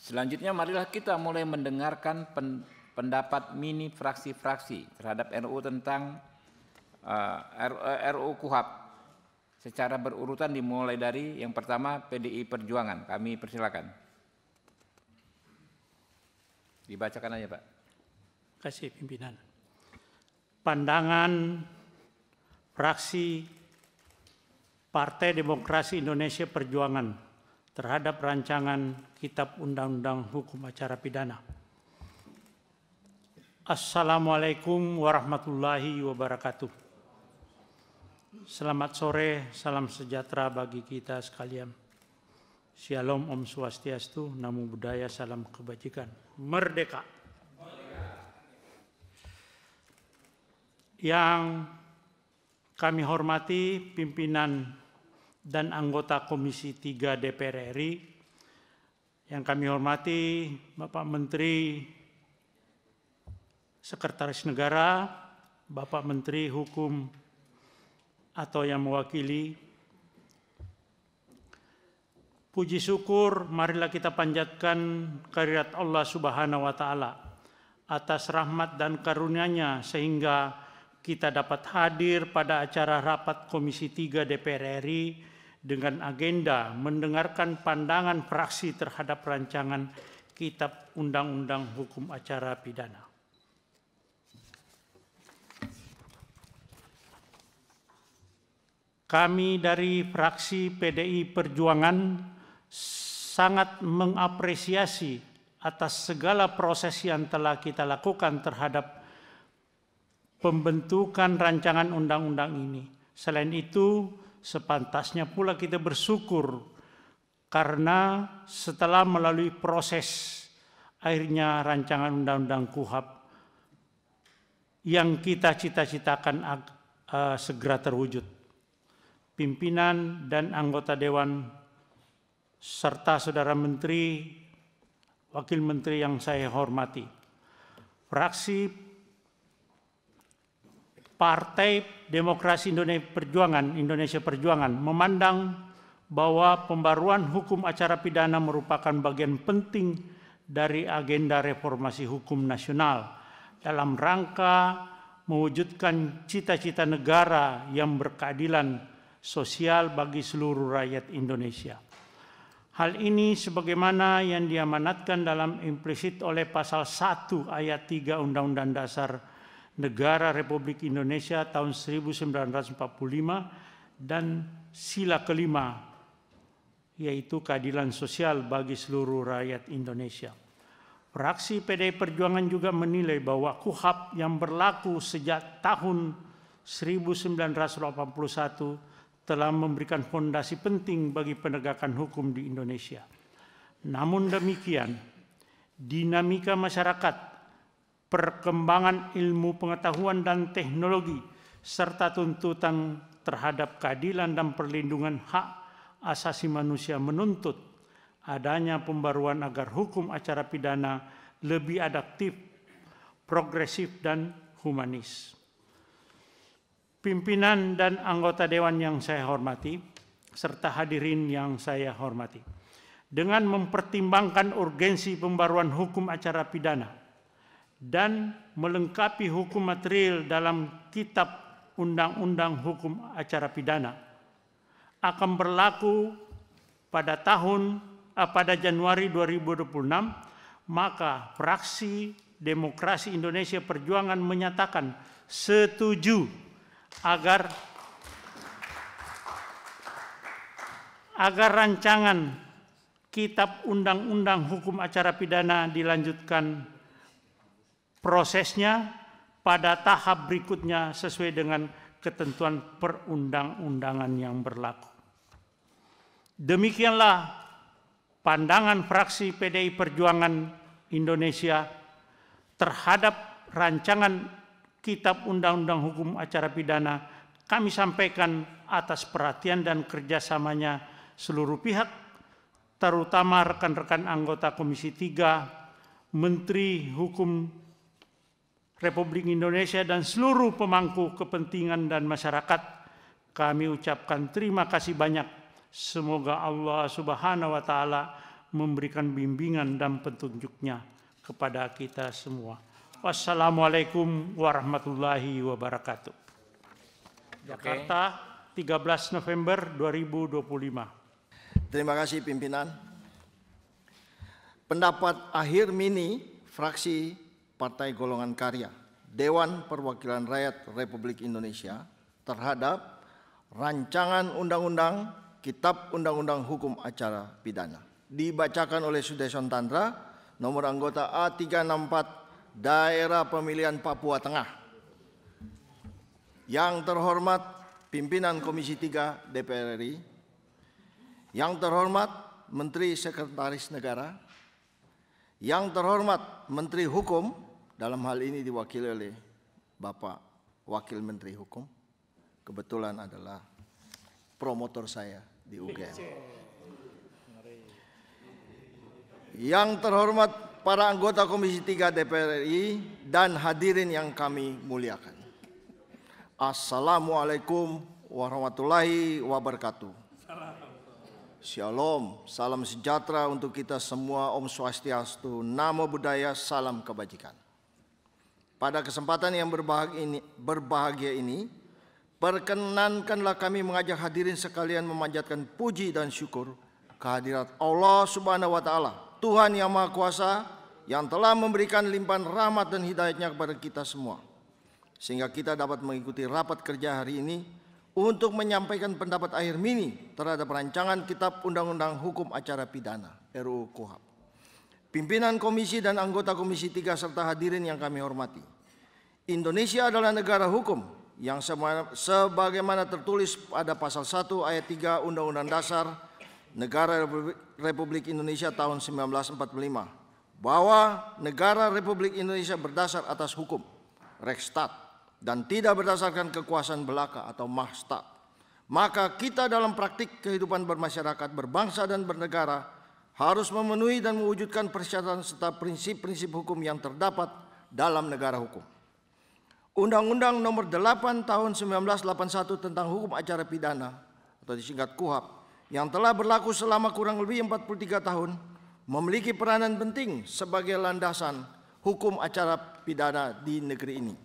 Selanjutnya marilah kita mulai mendengarkan pendapat mini fraksi-fraksi terhadap RUU tentang RUU KUHP secara berurutan dimulai dari yang pertama PDI Perjuangan. Kami persilakan. Dibacakan aja, Pak. Terima kasih pimpinan. Pandangan fraksi Partai Demokrasi Indonesia Perjuangan terhadap rancangan Kitab Undang-Undang Hukum Acara Pidana. Assalamualaikum warahmatullahi wabarakatuh. Selamat sore, salam sejahtera bagi kita sekalian. Shalom, Om Swastiastu, Namo Buddhaya, salam kebajikan. Merdeka. Yang kami hormati pimpinan dan anggota Komisi 3 DPR RI, yang kami hormati Bapak Menteri Sekretaris Negara, Bapak Menteri Hukum atau yang mewakili, puji syukur marilah kita panjatkan kehadirat Allah Subhanahu wa Ta'ala atas rahmat dan karunia-Nya sehingga kita dapat hadir pada acara rapat Komisi 3 DPR RI dengan agenda mendengarkan pandangan fraksi terhadap rancangan Kitab Undang-Undang Hukum Acara Pidana. Kami dari fraksi PDI Perjuangan sangat mengapresiasi atas segala proses yang telah kita lakukan terhadap pembentukan rancangan undang-undang ini. Selain itu, sepantasnya pula kita bersyukur karena setelah melalui proses akhirnya rancangan undang-undang KUHP yang kita cita-citakan segera terwujud. Pimpinan dan anggota Dewan serta Saudara Menteri, Wakil Menteri yang saya hormati. Fraksi Partai Demokrasi Indonesia Perjuangan memandang bahwa pembaruan hukum acara pidana merupakan bagian penting dari agenda reformasi hukum nasional dalam rangka mewujudkan cita-cita negara yang berkeadilan sosial bagi seluruh rakyat Indonesia. Hal ini sebagaimana yang diamanatkan dalam implisit oleh pasal 1 ayat 3 Undang-Undang Dasar Negara Republik Indonesia tahun 1945 dan sila kelima, yaitu keadilan sosial bagi seluruh rakyat Indonesia. Fraksi PDI Perjuangan juga menilai bahwa KUHP yang berlaku sejak tahun 1981 telah memberikan fondasi penting bagi penegakan hukum di Indonesia. Namun demikian, dinamika masyarakat, perkembangan ilmu pengetahuan dan teknologi, serta tuntutan terhadap keadilan dan perlindungan hak asasi manusia menuntut adanya pembaruan agar hukum acara pidana lebih adaptif, progresif, dan humanis. Pimpinan dan anggota Dewan yang saya hormati, serta hadirin yang saya hormati, dengan mempertimbangkan urgensi pembaruan hukum acara pidana dan melengkapi hukum material dalam Kitab Undang-Undang Hukum Acara Pidana akan berlaku pada Januari 2026, maka fraksi Demokrasi Indonesia Perjuangan menyatakan setuju agar rancangan Kitab Undang-Undang Hukum Acara Pidana dilanjutkan prosesnya pada tahap berikutnya sesuai dengan ketentuan perundang-undangan yang berlaku. Demikianlah pandangan fraksi PDI Perjuangan Indonesia terhadap rancangan Kitab Undang-Undang Hukum Acara Pidana. Kami sampaikan atas perhatian dan kerjasamanya seluruh pihak, terutama rekan-rekan anggota Komisi 3, Menteri Hukum Republik Indonesia dan seluruh pemangku kepentingan dan masyarakat. Kami ucapkan terima kasih banyak. Semoga Allah Subhanahu wa Ta'ala memberikan bimbingan dan petunjuknya kepada kita semua. Wassalamualaikum warahmatullahi wabarakatuh. Jakarta, 13 November 2025. Terima kasih pimpinan. Pendapat akhir mini fraksi Partai Golongan Karya Dewan Perwakilan Rakyat Republik Indonesia terhadap rancangan undang-undang Kitab Undang-Undang Hukum Acara Pidana dibacakan oleh Sudeson Tandra, nomor anggota A364, Daerah Pemilihan Papua Tengah. Yang terhormat pimpinan Komisi 3 DPR RI, yang terhormat Menteri Sekretaris Negara, yang terhormat Menteri Hukum, dalam hal ini diwakili oleh Bapak Wakil Menteri Hukum, kebetulan adalah promotor saya di UGM. Yang terhormat para anggota Komisi 3 DPR RI dan hadirin yang kami muliakan. Assalamualaikum warahmatullahi wabarakatuh. Shalom, salam sejahtera untuk kita semua. Om Swastiastu, Namo Buddhaya, salam kebajikan. Pada kesempatan yang berbahagia ini, perkenankanlah kami mengajak hadirin sekalian memanjatkan puji dan syukur kehadirat Allah Subhanahu wa Ta'ala, Tuhan yang Maha Kuasa, yang telah memberikan limpahan rahmat dan hidayatnya kepada kita semua, sehingga kita dapat mengikuti rapat kerja hari ini untuk menyampaikan pendapat akhir mini terhadap rancangan Kitab Undang-Undang Hukum Acara Pidana RUU KUHP. Pimpinan komisi dan anggota Komisi 3 serta hadirin yang kami hormati. Indonesia adalah negara hukum yang sebagaimana tertulis pada pasal 1 ayat 3 Undang-Undang Dasar Negara Republik Indonesia tahun 1945, bahwa negara Republik Indonesia berdasar atas hukum, Rechtsstaat, dan tidak berdasarkan kekuasaan belaka atau Mahstat. Maka kita dalam praktik kehidupan bermasyarakat, berbangsa dan bernegara harus memenuhi dan mewujudkan persyaratan serta prinsip-prinsip hukum yang terdapat dalam negara hukum. Undang-Undang Nomor 8 Tahun 1981 tentang Hukum Acara Pidana atau disingkat KUHP yang telah berlaku selama kurang lebih 43 tahun memiliki peranan penting sebagai landasan hukum acara pidana di negeri ini.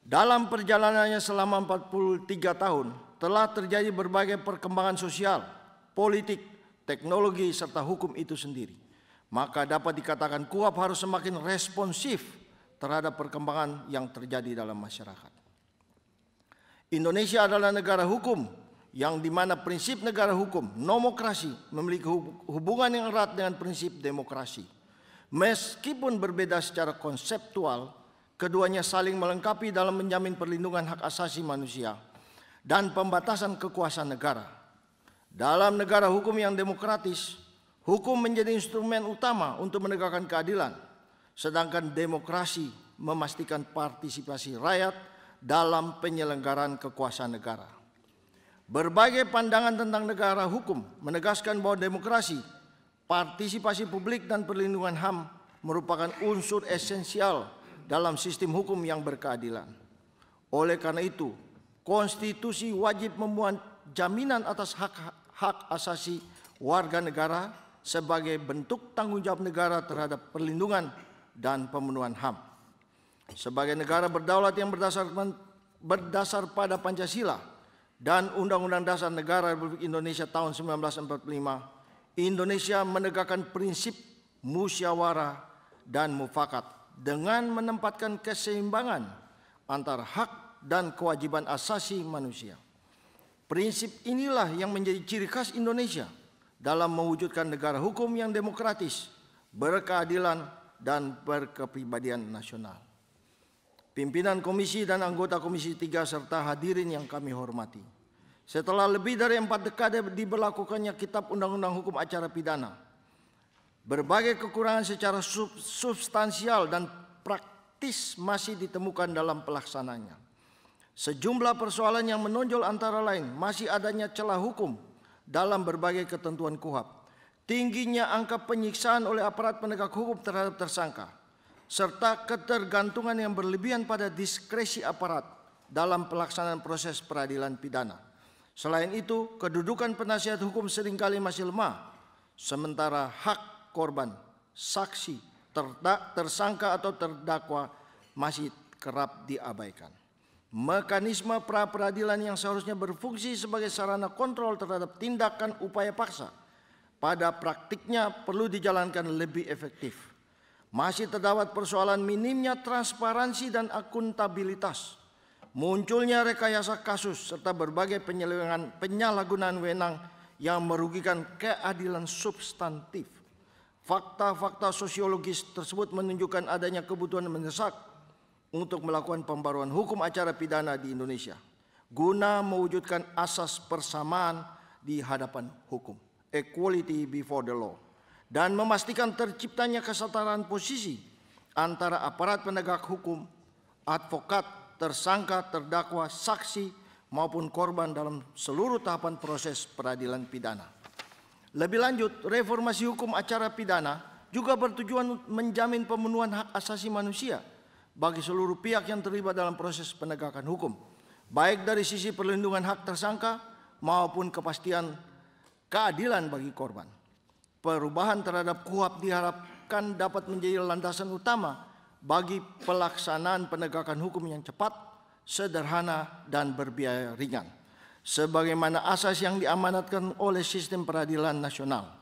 Dalam perjalanannya selama 43 tahun telah terjadi berbagai perkembangan sosial, politik, teknologi, serta hukum itu sendiri. Maka dapat dikatakan KUHP harus semakin responsif terhadap perkembangan yang terjadi dalam masyarakat. Indonesia adalah negara hukum yang dimana prinsip negara hukum, nomokrasi, memiliki hubungan yang erat dengan prinsip demokrasi. Meskipun berbeda secara konseptual, keduanya saling melengkapi dalam menjamin perlindungan hak asasi manusia dan pembatasan kekuasaan negara. Dalam negara hukum yang demokratis, hukum menjadi instrumen utama untuk menegakkan keadilan, sedangkan demokrasi memastikan partisipasi rakyat dalam penyelenggaraan kekuasaan negara. Berbagai pandangan tentang negara hukum menegaskan bahwa demokrasi, partisipasi publik, dan perlindungan HAM merupakan unsur esensial dalam sistem hukum yang berkeadilan. Oleh karena itu, konstitusi wajib memuat jaminan atas hak asasi warga negara sebagai bentuk tanggung jawab negara terhadap perlindungan dan pemenuhan HAM. Sebagai negara berdaulat yang berdasar pada Pancasila dan Undang-Undang Dasar Negara Republik Indonesia tahun 1945, Indonesia menegakkan prinsip musyawarah dan mufakat dengan menempatkan keseimbangan antara hak dan kewajiban asasi manusia. Prinsip inilah yang menjadi ciri khas Indonesia dalam mewujudkan negara hukum yang demokratis, berkeadilan, dan berkepribadian nasional. Pimpinan komisi dan anggota Komisi 3 serta hadirin yang kami hormati. Setelah lebih dari 4 dekade diberlakukannya Kitab Undang-Undang Hukum Acara Pidana, berbagai kekurangan secara substansial dan praktis masih ditemukan dalam pelaksanaannya. Sejumlah persoalan yang menonjol antara lain masih adanya celah hukum dalam berbagai ketentuan KUHP, tingginya angka penyiksaan oleh aparat penegak hukum terhadap tersangka, serta ketergantungan yang berlebihan pada diskresi aparat dalam pelaksanaan proses peradilan pidana. Selain itu, kedudukan penasihat hukum seringkali masih lemah, sementara hak korban, saksi, tersangka atau terdakwa masih kerap diabaikan. Mekanisme pra-peradilan yang seharusnya berfungsi sebagai sarana kontrol terhadap tindakan upaya paksa pada praktiknya perlu dijalankan lebih efektif. Masih terdapat persoalan minimnya transparansi dan akuntabilitas, munculnya rekayasa kasus serta berbagai penyalahgunaan wewenang yang merugikan keadilan substantif. Fakta-fakta sosiologis tersebut menunjukkan adanya kebutuhan mendesak untuk melakukan pembaruan hukum acara pidana di Indonesia guna mewujudkan asas persamaan di hadapan hukum, equality before the law, dan memastikan terciptanya kesetaraan posisi antara aparat penegak hukum, advokat, tersangka, terdakwa, saksi maupun korban dalam seluruh tahapan proses peradilan pidana. Lebih lanjut, reformasi hukum acara pidana juga bertujuan menjamin pemenuhan hak asasi manusia bagi seluruh pihak yang terlibat dalam proses penegakan hukum, baik dari sisi perlindungan hak tersangka maupun kepastian keadilan bagi korban. Perubahan terhadap KUHP diharapkan dapat menjadi landasan utama bagi pelaksanaan penegakan hukum yang cepat, sederhana, dan berbiaya ringan, sebagaimana asas yang diamanatkan oleh sistem peradilan nasional.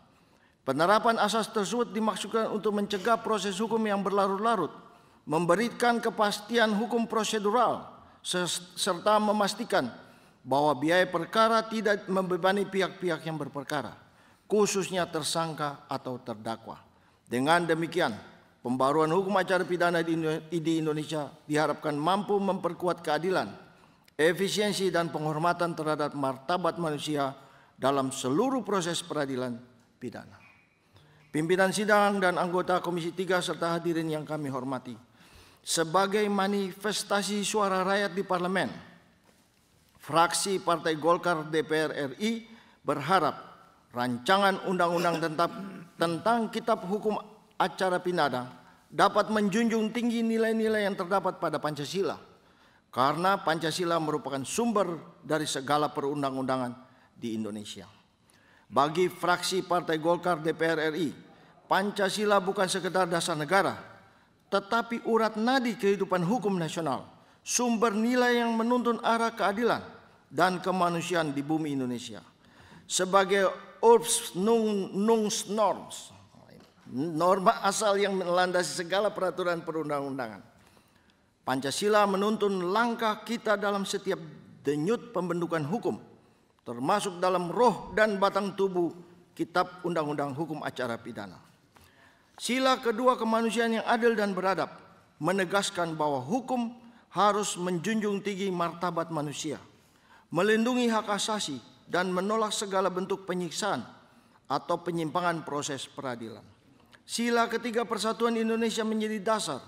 Penerapan asas tersebut dimaksudkan untuk mencegah proses hukum yang berlarut-larut, memberikan kepastian hukum prosedural, serta memastikan bahwa biaya perkara tidak membebani pihak-pihak yang berperkara, khususnya tersangka atau terdakwa. Dengan demikian, pembaruan hukum acara pidana di Indonesia diharapkan mampu memperkuat keadilan, efisiensi, dan penghormatan terhadap martabat manusia dalam seluruh proses peradilan pidana. Pimpinan sidang dan anggota Komisi 3 serta hadirin yang kami hormati, sebagai manifestasi suara rakyat di parlemen, fraksi Partai Golkar DPR RI berharap rancangan undang-undang tentang Kitab Hukum Acara Pidana dapat menjunjung tinggi nilai-nilai yang terdapat pada Pancasila, karena Pancasila merupakan sumber dari segala perundang-undangan di Indonesia. Bagi fraksi Partai Golkar DPR RI, Pancasila bukan sekedar dasar negara, tetapi urat nadi kehidupan hukum nasional, sumber nilai yang menuntun arah keadilan dan kemanusiaan di bumi Indonesia. Sebagai urbs nunc norms, norma asal yang melandasi segala peraturan perundang-undangan, Pancasila menuntun langkah kita dalam setiap denyut pembentukan hukum, termasuk dalam roh dan batang tubuh Kitab Undang-Undang Hukum Acara Pidana. Sila kedua kemanusiaan yang adil dan beradab menegaskan bahwa hukum harus menjunjung tinggi martabat manusia, melindungi hak asasi, dan menolak segala bentuk penyiksaan atau penyimpangan proses peradilan. Sila ketiga persatuan Indonesia menjadi dasar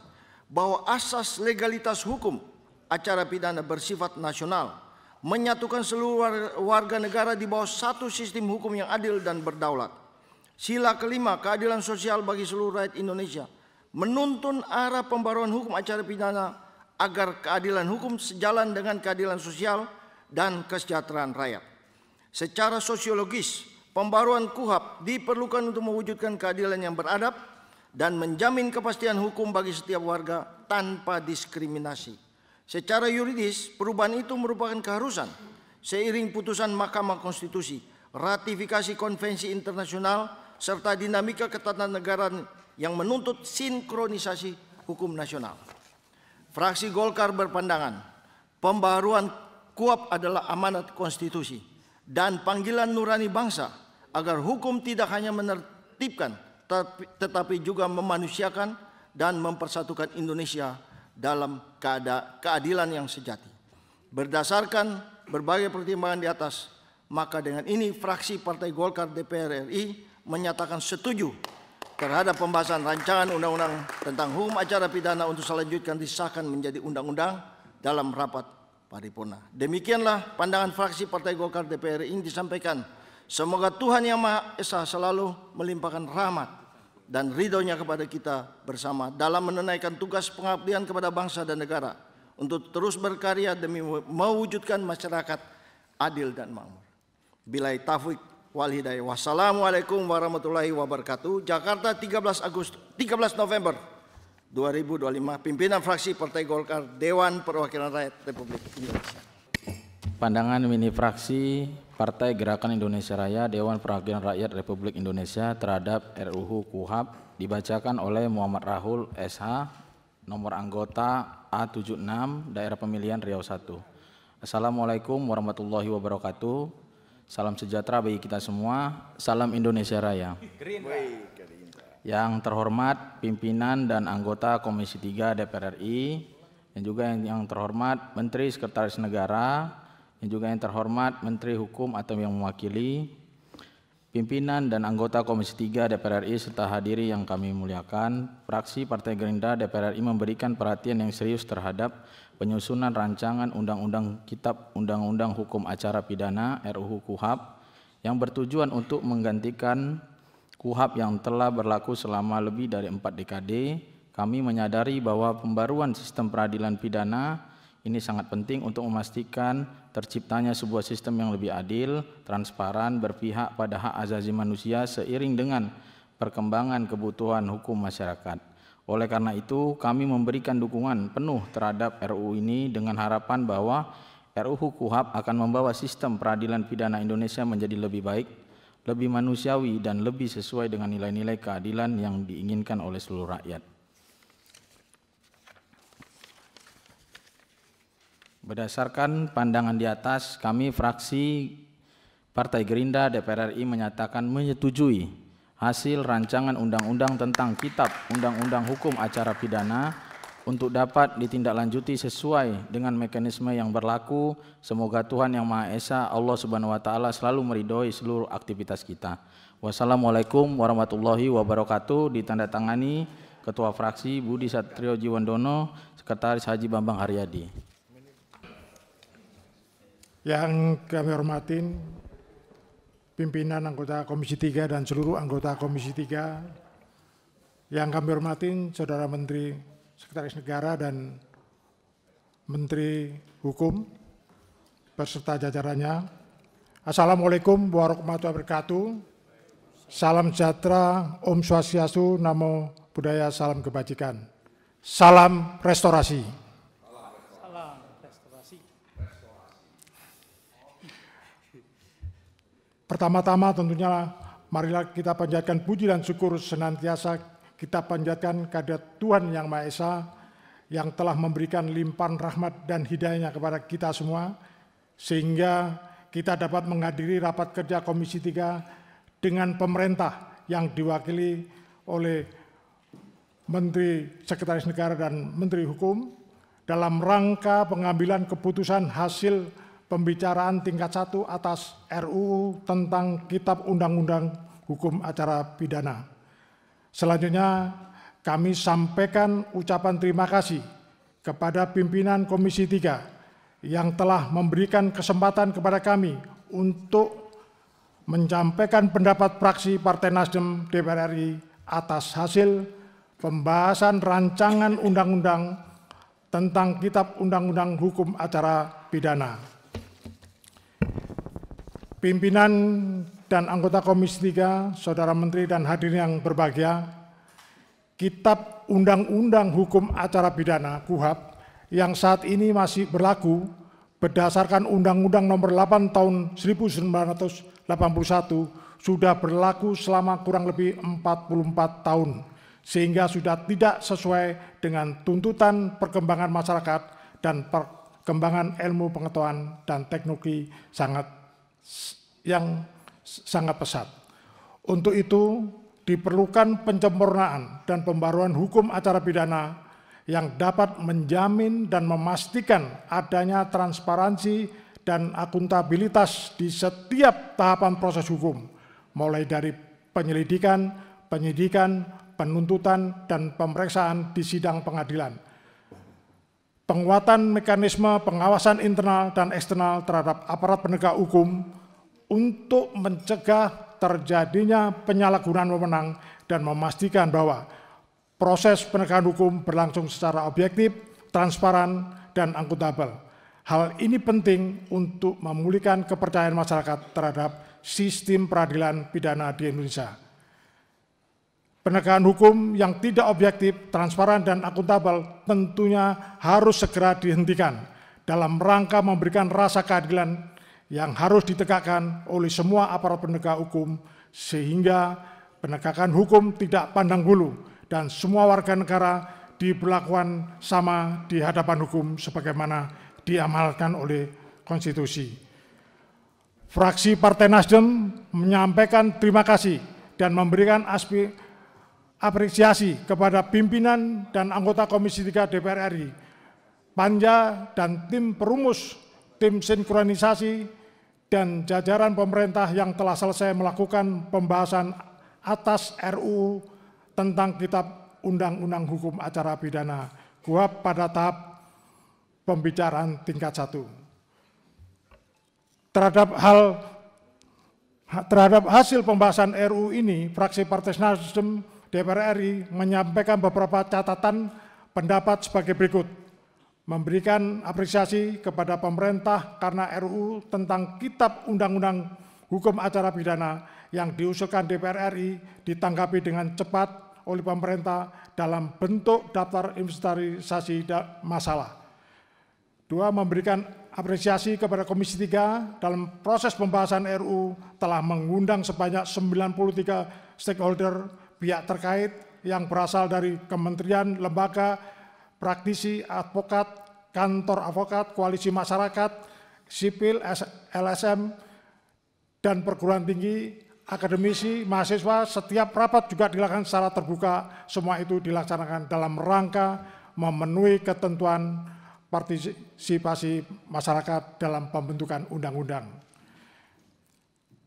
bahwa asas legalitas hukum acara pidana bersifat nasional, menyatukan seluruh warga negara di bawah satu sistem hukum yang adil dan berdaulat. Sila kelima, keadilan sosial bagi seluruh rakyat Indonesia, menuntun arah pembaruan hukum acara pidana agar keadilan hukum sejalan dengan keadilan sosial dan kesejahteraan rakyat. Secara sosiologis, pembaruan KUHP diperlukan untuk mewujudkan keadilan yang beradab dan menjamin kepastian hukum bagi setiap warga tanpa diskriminasi. Secara yuridis, perubahan itu merupakan keharusan seiring putusan Mahkamah Konstitusi, ratifikasi konvensi internasional, serta dinamika ketatanegaraan yang menuntut sinkronisasi hukum nasional. Fraksi Golkar berpandangan pembaruan KUHP adalah amanat konstitusi dan panggilan nurani bangsa agar hukum tidak hanya menertibkan tetapi juga memanusiakan dan mempersatukan Indonesia dalam keadilan yang sejati. Berdasarkan berbagai pertimbangan di atas, maka dengan ini fraksi Partai Golkar DPR RI menyatakan setuju terhadap pembahasan rancangan undang-undang tentang hukum acara pidana untuk selanjutnya disahkan menjadi undang-undang dalam rapat paripurna. Demikianlah pandangan fraksi Partai Golkar DPR RI disampaikan. Semoga Tuhan Yang Maha Esa selalu melimpahkan rahmat dan ridhonya kepada kita bersama dalam menunaikan tugas pengabdian kepada bangsa dan negara untuk terus berkarya demi mewujudkan masyarakat adil dan makmur. Billahi taufiq wal hidayah. Wassalamualaikum warahmatullahi wabarakatuh. Jakarta 13 November 2025. Pimpinan fraksi Partai Golkar, Dewan Perwakilan Rakyat Republik Indonesia. Pandangan mini fraksi Partai Gerakan Indonesia Raya Dewan Perwakilan Rakyat Republik Indonesia terhadap RUU KUHP dibacakan oleh Muhammad Rahul SH, nomor anggota A76, Daerah Pemilihan Riau 1. Assalamualaikum warahmatullahi wabarakatuh. Salam sejahtera bagi kita semua. Salam Indonesia Raya. Yang terhormat pimpinan dan anggota Komisi 3 DPR RI, dan juga yang terhormat Menteri Sekretaris Negara, dan juga yang terhormat Menteri Hukum atau yang mewakili, pimpinan dan anggota Komisi 3 DPR RI serta hadiri yang kami muliakan, fraksi Partai Gerindra DPR RI memberikan perhatian yang serius terhadap penyusunan rancangan Undang-Undang Kitab Undang-Undang Hukum Acara Pidana RUU KUHP yang bertujuan untuk menggantikan KUHP yang telah berlaku selama lebih dari 4 dekade. Kami menyadari bahwa pembaruan sistem peradilan pidana ini sangat penting untuk memastikan terciptanya sebuah sistem yang lebih adil, transparan, berpihak pada hak asasi manusia seiring dengan perkembangan kebutuhan hukum masyarakat. Oleh karena itu, kami memberikan dukungan penuh terhadap RUU ini dengan harapan bahwa RUU KUHP akan membawa sistem peradilan pidana Indonesia menjadi lebih baik, lebih manusiawi, dan lebih sesuai dengan nilai-nilai keadilan yang diinginkan oleh seluruh rakyat. Berdasarkan pandangan di atas, kami fraksi Partai Gerindra DPR RI menyatakan menyetujui hasil rancangan undang-undang tentang Kitab Undang-Undang Hukum Acara Pidana untuk dapat ditindaklanjuti sesuai dengan mekanisme yang berlaku. Semoga Tuhan Yang Maha Esa, Allah Subhanahu wa Ta'ala, selalu meridhoi seluruh aktivitas kita. Wassalamualaikum warahmatullahi wabarakatuh. Ditandatangani Ketua Fraksi Budi Satrio Jiwandono, Sekretaris Haji Bambang Haryadi. Yang kami hormatin pimpinan anggota Komisi 3 dan seluruh anggota Komisi 3, yang kami hormatin Saudara Menteri Sekretaris Negara dan Menteri Hukum beserta jajarannya. Assalamualaikum warahmatullahi wabarakatuh. Salam sejahtera, Om Swastiastu, Namo Buddhaya, salam kebajikan. Salam restorasi. Pertama-tama tentunya marilah kita panjatkan puji dan syukur senantiasa kita panjatkan kehadirat Tuhan Yang Maha Esa yang telah memberikan limpahan rahmat dan hidayahnya kepada kita semua, sehingga kita dapat menghadiri rapat kerja Komisi 3 dengan pemerintah yang diwakili oleh Menteri Sekretaris Negara dan Menteri Hukum dalam rangka pengambilan keputusan hasil pembicaraan tingkat 1 atas RUU tentang Kitab Undang-Undang Hukum Acara Pidana. Selanjutnya kami sampaikan ucapan terima kasih kepada pimpinan Komisi 3 yang telah memberikan kesempatan kepada kami untuk menyampaikan pendapat fraksi Partai Nasdem DPR RI atas hasil pembahasan rancangan undang-undang tentang Kitab Undang-Undang Hukum Acara Pidana. Pimpinan dan anggota Komisi 3, Saudara Menteri dan hadirin yang berbahagia, Kitab Undang-Undang Hukum Acara Pidana KUHP yang saat ini masih berlaku berdasarkan Undang-Undang Nomor 8 Tahun 1981 sudah berlaku selama kurang lebih 44 tahun, sehingga sudah tidak sesuai dengan tuntutan perkembangan masyarakat dan perkembangan ilmu pengetahuan dan teknologi yang sangat pesat. Untuk itu diperlukan penyempurnaan dan pembaruan hukum acara pidana yang dapat menjamin dan memastikan adanya transparansi dan akuntabilitas di setiap tahapan proses hukum, mulai dari penyelidikan, penyidikan, penuntutan, dan pemeriksaan di sidang pengadilan. Penguatan mekanisme pengawasan internal dan eksternal terhadap aparat penegak hukum untuk mencegah terjadinya penyalahgunaan wewenang dan memastikan bahwa proses penegakan hukum berlangsung secara objektif, transparan, dan akuntabel. Hal ini penting untuk memulihkan kepercayaan masyarakat terhadap sistem peradilan pidana di Indonesia. Penegakan hukum yang tidak objektif, transparan, dan akuntabel tentunya harus segera dihentikan dalam rangka memberikan rasa keadilan yang harus ditegakkan oleh semua aparat penegak hukum, sehingga penegakan hukum tidak pandang bulu dan semua warga negara diberlakukan sama di hadapan hukum sebagaimana diamalkan oleh konstitusi. Fraksi Partai Nasdem menyampaikan terima kasih dan memberikan apresiasi kepada pimpinan dan anggota Komisi 3 DPR RI, Panja dan tim perumus, tim sinkronisasi, dan jajaran pemerintah yang telah selesai melakukan pembahasan atas RUU tentang Kitab Undang-Undang Hukum Acara Pidana KUHP pada tahap pembicaraan tingkat 1. Terhadap hasil pembahasan RUU ini, fraksi Partai Nasdem DPR RI menyampaikan beberapa catatan pendapat sebagai berikut. Memberikan apresiasi kepada pemerintah karena RUU tentang Kitab Undang-Undang Hukum Acara Pidana yang diusulkan DPR RI ditanggapi dengan cepat oleh pemerintah dalam bentuk daftar inventarisasi masalah. 2. Memberikan apresiasi kepada Komisi 3 dalam proses pembahasan RUU telah mengundang sebanyak 93 stakeholder pihak terkait yang berasal dari kementerian, lembaga, praktisi, advokat, kantor advokat, koalisi masyarakat, sipil, LSM, dan perguruan tinggi, akademisi, mahasiswa. Setiap rapat juga dilakukan secara terbuka. Semua itu dilaksanakan dalam rangka memenuhi ketentuan partisipasi masyarakat dalam pembentukan undang-undang.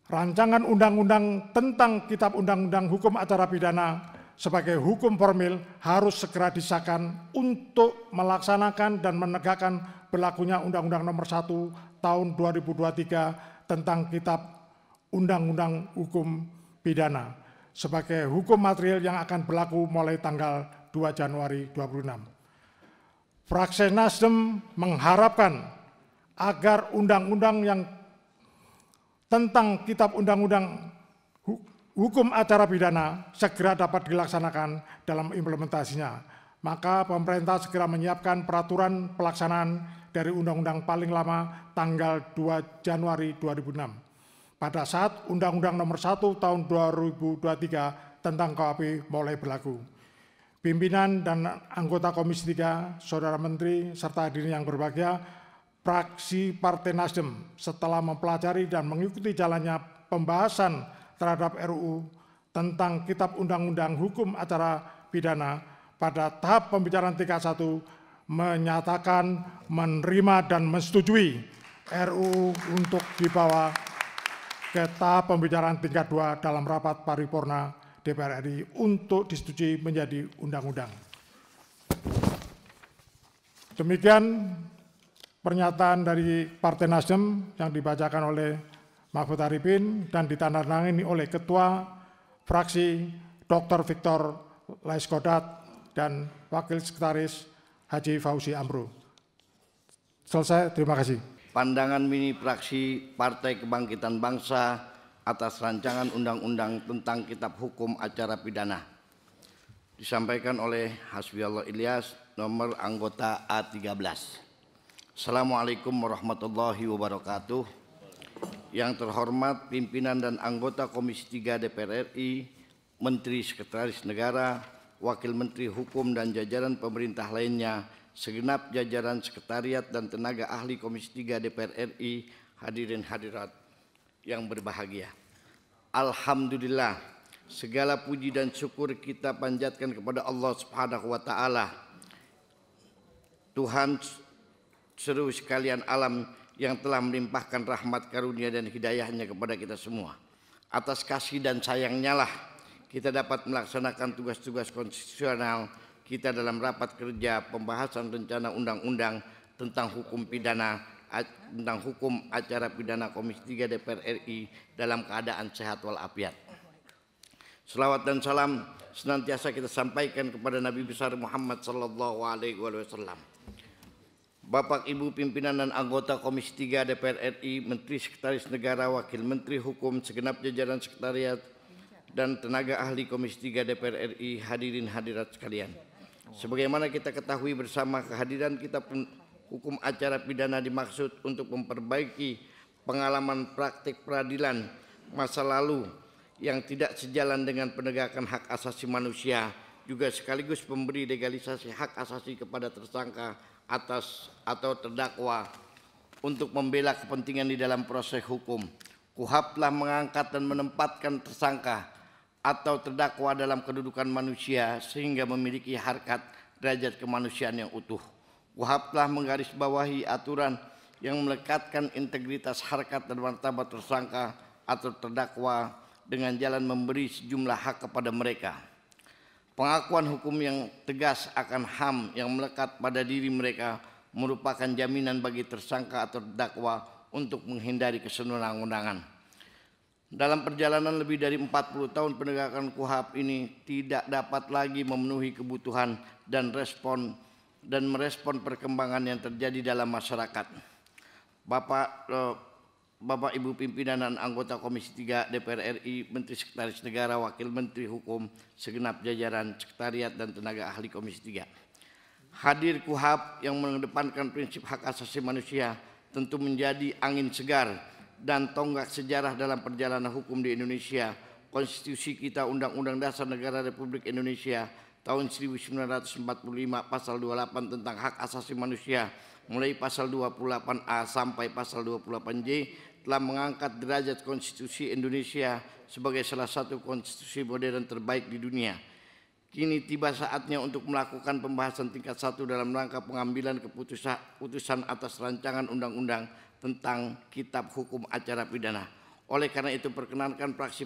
Rancangan undang-undang tentang Kitab Undang-Undang Hukum Acara Pidana sebagai hukum formil harus segera disahkan untuk melaksanakan dan menegakkan berlakunya Undang-Undang Nomor 1 Tahun 2023 tentang Kitab Undang-Undang Hukum Pidana sebagai hukum material yang akan berlaku mulai tanggal 2 Januari 2026. Fraksi Nasdem mengharapkan agar undang-undang yang tentang Kitab Undang-Undang Hukum Acara Pidana segera dapat dilaksanakan dalam implementasinya. Maka pemerintah segera menyiapkan peraturan pelaksanaan dari undang-undang paling lama tanggal 2 Januari 2006. Pada saat Undang-Undang Nomor 1 Tahun 2023 tentang KUHP mulai berlaku. Pimpinan dan anggota Komisi 3, Saudara Menteri, serta hadirin yang berbahagia, fraksi Partai Nasdem setelah mempelajari dan mengikuti jalannya pembahasan terhadap RUU tentang Kitab Undang-Undang Hukum Acara Pidana pada tahap pembicaraan tingkat 1 menyatakan menerima dan menyetujui RUU untuk dibawa ke tahap pembicaraan tingkat 2 dalam rapat paripurna DPR RI untuk disetujui menjadi undang-undang. Demikian pernyataan dari Partai Nasdem yang dibacakan oleh Mahfud Arifin dan ditandatangani oleh Ketua Fraksi Dr. Victor Laiskodat dan Wakil Sekretaris Haji Fauzi Amro. Selesai, terima kasih. Pandangan mini fraksi Partai Kebangkitan Bangsa atas rancangan undang-undang tentang Kitab Hukum Acara Pidana disampaikan oleh Hasbiallah Ilyas, nomor anggota A13. Assalamualaikum warahmatullahi wabarakatuh. Yang terhormat pimpinan dan anggota Komisi 3 DPR RI, Menteri Sekretaris Negara, Wakil Menteri Hukum dan jajaran pemerintah lainnya, segenap jajaran sekretariat dan tenaga ahli Komisi 3 DPR RI, hadirin hadirat yang berbahagia. Alhamdulillah, segala puji dan syukur kita panjatkan kepada Allah Subhanahu wa taala, Tuhan seluruh sekalian alam yang telah melimpahkan rahmat karunia dan hidayahnya kepada kita semua. Atas kasih dan sayangnya lah kita dapat melaksanakan tugas-tugas konstitusional kita dalam rapat kerja pembahasan rencana undang-undang tentang hukum pidana, tentang hukum acara pidana Komisi 3 DPR RI dalam keadaan sehat walafiat. Selawat dan salam senantiasa kita sampaikan kepada Nabi besar Muhammad sallallahu alaihi wasallam. Bapak Ibu pimpinan dan anggota Komisi 3 DPR RI, Menteri Sekretaris Negara, Wakil Menteri Hukum, segenap jajaran sekretariat dan tenaga ahli Komisi 3 DPR RI, hadirin hadirat sekalian. Sebagaimana kita ketahui bersama, kehadiran Kitab Hukum Acara Pidana dimaksud untuk memperbaiki pengalaman praktik peradilan masa lalu yang tidak sejalan dengan penegakan hak asasi manusia, juga sekaligus memberi legalisasi hak asasi kepada tersangka atas atau terdakwa untuk membela kepentingan di dalam proses hukum. KUHAP telah mengangkat dan menempatkan tersangka atau terdakwa dalam kedudukan manusia sehingga memiliki harkat derajat kemanusiaan yang utuh. KUHAP telah menggarisbawahi aturan yang melekatkan integritas harkat dan martabat tersangka atau terdakwa dengan jalan memberi sejumlah hak kepada mereka. Pengakuan hukum yang tegas akan HAM yang melekat pada diri mereka merupakan jaminan bagi tersangka atau terdakwa untuk menghindari kesenang-wenangan. Dalam perjalanan lebih dari 40 tahun penegakan KUHAP ini tidak dapat lagi memenuhi kebutuhan dan merespon perkembangan yang terjadi dalam masyarakat. Bapak Ibu pimpinan dan anggota Komisi 3 DPR RI, Menteri Sekretaris Negara, Wakil Menteri Hukum, segenap jajaran sekretariat dan tenaga ahli Komisi 3. Hadir KUHAP yang mengedepankan prinsip hak asasi manusia tentu menjadi angin segar dan tonggak sejarah dalam perjalanan hukum di Indonesia. Konstitusi kita, Undang-Undang Dasar Negara Republik Indonesia tahun 1945 pasal 28 tentang hak asasi manusia mulai pasal 28A sampai pasal 28J telah mengangkat derajat konstitusi Indonesia sebagai salah satu konstitusi modern terbaik di dunia. Kini tiba saatnya untuk melakukan pembahasan tingkat 1 dalam rangka pengambilan keputusan atas rancangan undang-undang tentang Kitab Hukum Acara Pidana. Oleh karena itu, perkenankan fraksi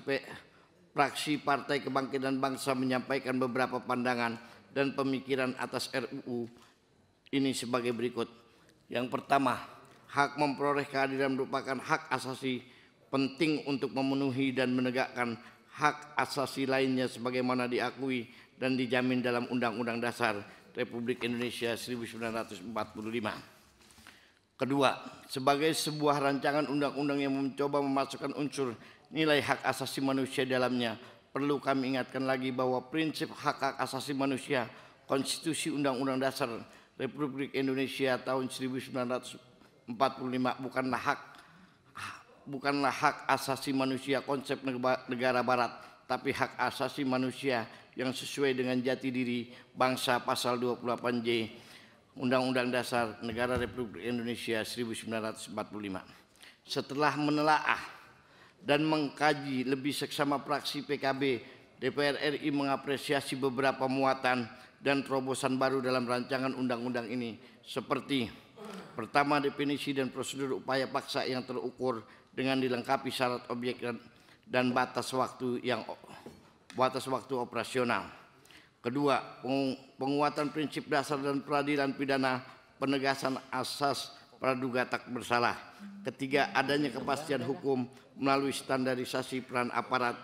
Partai Kebangkitan Bangsa menyampaikan beberapa pandangan dan pemikiran atas RUU ini sebagai berikut. Yang pertama, hak memperoleh keadilan merupakan hak asasi penting untuk memenuhi dan menegakkan hak asasi lainnya sebagaimana diakui dan dijamin dalam Undang-Undang Dasar Republik Indonesia 1945. Kedua, sebagai sebuah rancangan undang-undang yang mencoba memasukkan unsur nilai hak asasi manusia dalamnya, perlu kami ingatkan lagi bahwa prinsip hak asasi manusia, Konstitusi Undang-Undang Dasar Republik Indonesia tahun 1945 bukanlah hak asasi manusia konsep negara barat, tapi hak asasi manusia yang sesuai dengan jati diri bangsa pasal 28J Undang-Undang Dasar Negara Republik Indonesia 1945. Setelah menelaah dan mengkaji lebih seksama, fraksi PKB DPR RI mengapresiasi beberapa muatan dan terobosan baru dalam rancangan undang-undang ini, seperti pertama, definisi dan prosedur upaya paksa yang terukur dengan dilengkapi syarat objek dan batas waktu operasional. Kedua, penguatan prinsip dasar dan peradilan pidana, penegasan asas praduga tak bersalah. Ketiga, adanya kepastian hukum melalui standarisasi peran aparat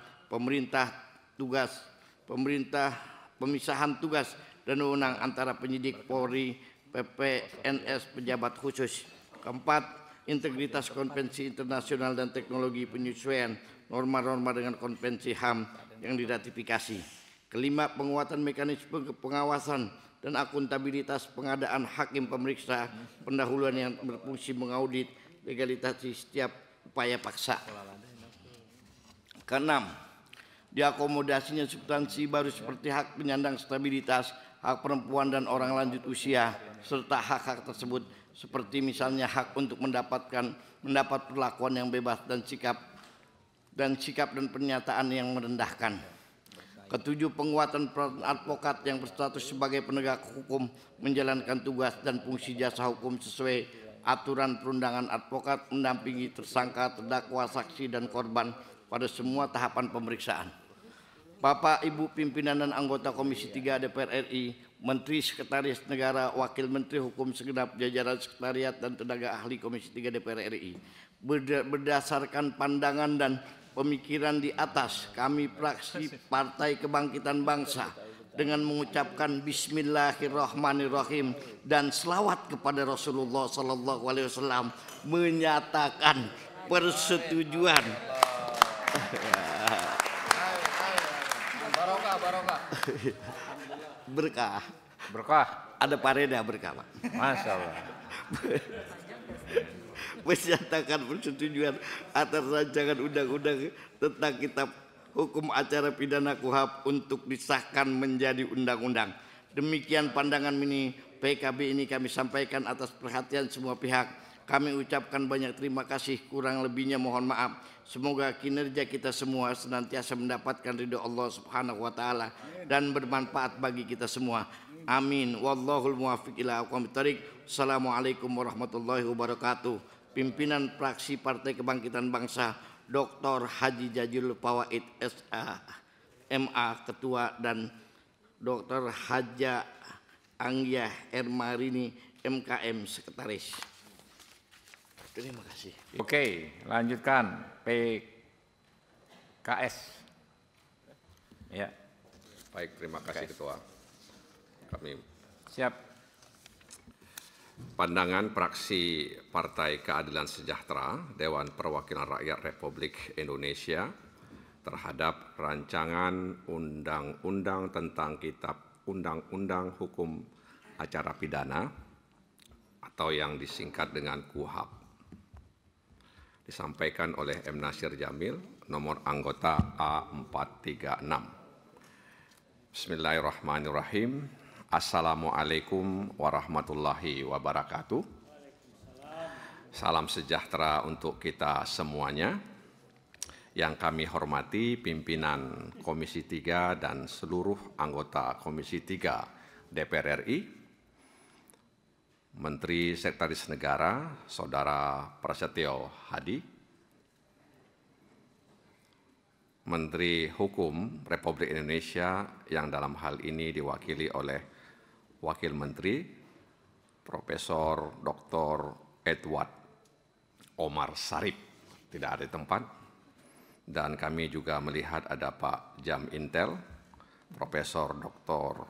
pemisahan tugas dan wewenang antara penyidik Polri, PPNS, pejabat khusus. Keempat, integritas konvensi internasional dan teknologi penyesuaian norma-norma dengan konvensi HAM yang diratifikasi. Kelima, penguatan mekanisme pengawasan dan akuntabilitas pengadaan hakim pemeriksa pendahuluan yang berfungsi mengaudit legalitas setiap upaya paksa. Keenam, diakomodasinya substansi baru seperti hak penyandang stabilitas, hak perempuan dan orang lanjut usia, serta hak-hak tersebut seperti misalnya hak untuk mendapat perlakuan yang bebas dan sikap dan pernyataan yang merendahkan. Ketujuh, penguatan peran advokat yang berstatus sebagai penegak hukum menjalankan tugas dan fungsi jasa hukum sesuai aturan perundangan. Advokat mendampingi tersangka, terdakwa, saksi dan korban pada semua tahapan pemeriksaan. Bapak, Ibu pimpinan dan anggota Komisi 3 DPR RI, Menteri Sekretaris Negara, Wakil Menteri Hukum, segenap jajaran sekretariat dan tenaga ahli Komisi 3 DPR RI, berdasarkan pandangan dan pemikiran di atas, kami fraksi Partai Kebangkitan Bangsa dengan mengucapkan Bismillahirrahmanirrahim dan selawat kepada Rasulullah Sallallahu Alaihi Wasallam menyatakan persetujuan. Berkah. Berkah. Ada pareda berkah, Pak. Masya Allah. Menyatakan persetujuan atas rancangan undang-undang tentang Kitab Hukum Acara Pidana KUHP untuk disahkan menjadi undang-undang. Demikian pandangan mini PKB ini kami sampaikan atas perhatian semua pihak. Kami ucapkan banyak terima kasih, kurang lebihnya mohon maaf. Semoga kinerja kita semua senantiasa mendapatkan ridho Allah Subhanahu wa taala dan bermanfaat bagi kita semua. Amin. Wallahul muwaffiq ila aqwamit thoriq. Assalamualaikum warahmatullahi wabarakatuh. Pimpinan fraksi Partai Kebangkitan Bangsa Dr. Haji Jazil Fawaid SA MA Ketua dan Dr. Haja Angyah Ermarini MKM Sekretaris. Terima kasih. Oke, lanjutkan PKS. Ya. Baik, terima kasih Ketua. Kami Siap. pandangan fraksi Partai Keadilan Sejahtera Dewan Perwakilan Rakyat Republik Indonesia terhadap rancangan undang-undang tentang Kitab Undang-Undang Hukum Acara Pidana atau yang disingkat dengan KUHP. Disampaikan oleh M. Nasir Jamil, nomor anggota A436. Bismillahirrahmanirrahim. Assalamualaikum warahmatullahi wabarakatuh. Salam sejahtera untuk kita semuanya. Yang kami hormati pimpinan Komisi 3 dan seluruh anggota Komisi 3 DPR RI, Menteri Sekretaris Negara, Saudara Prasetyo Hadi, Menteri Hukum Republik Indonesia yang dalam hal ini diwakili oleh Wakil Menteri Profesor Dr. Edward Omar Sarip tidak ada di tempat, dan kami juga melihat ada Pak Jam Intel Profesor Dr.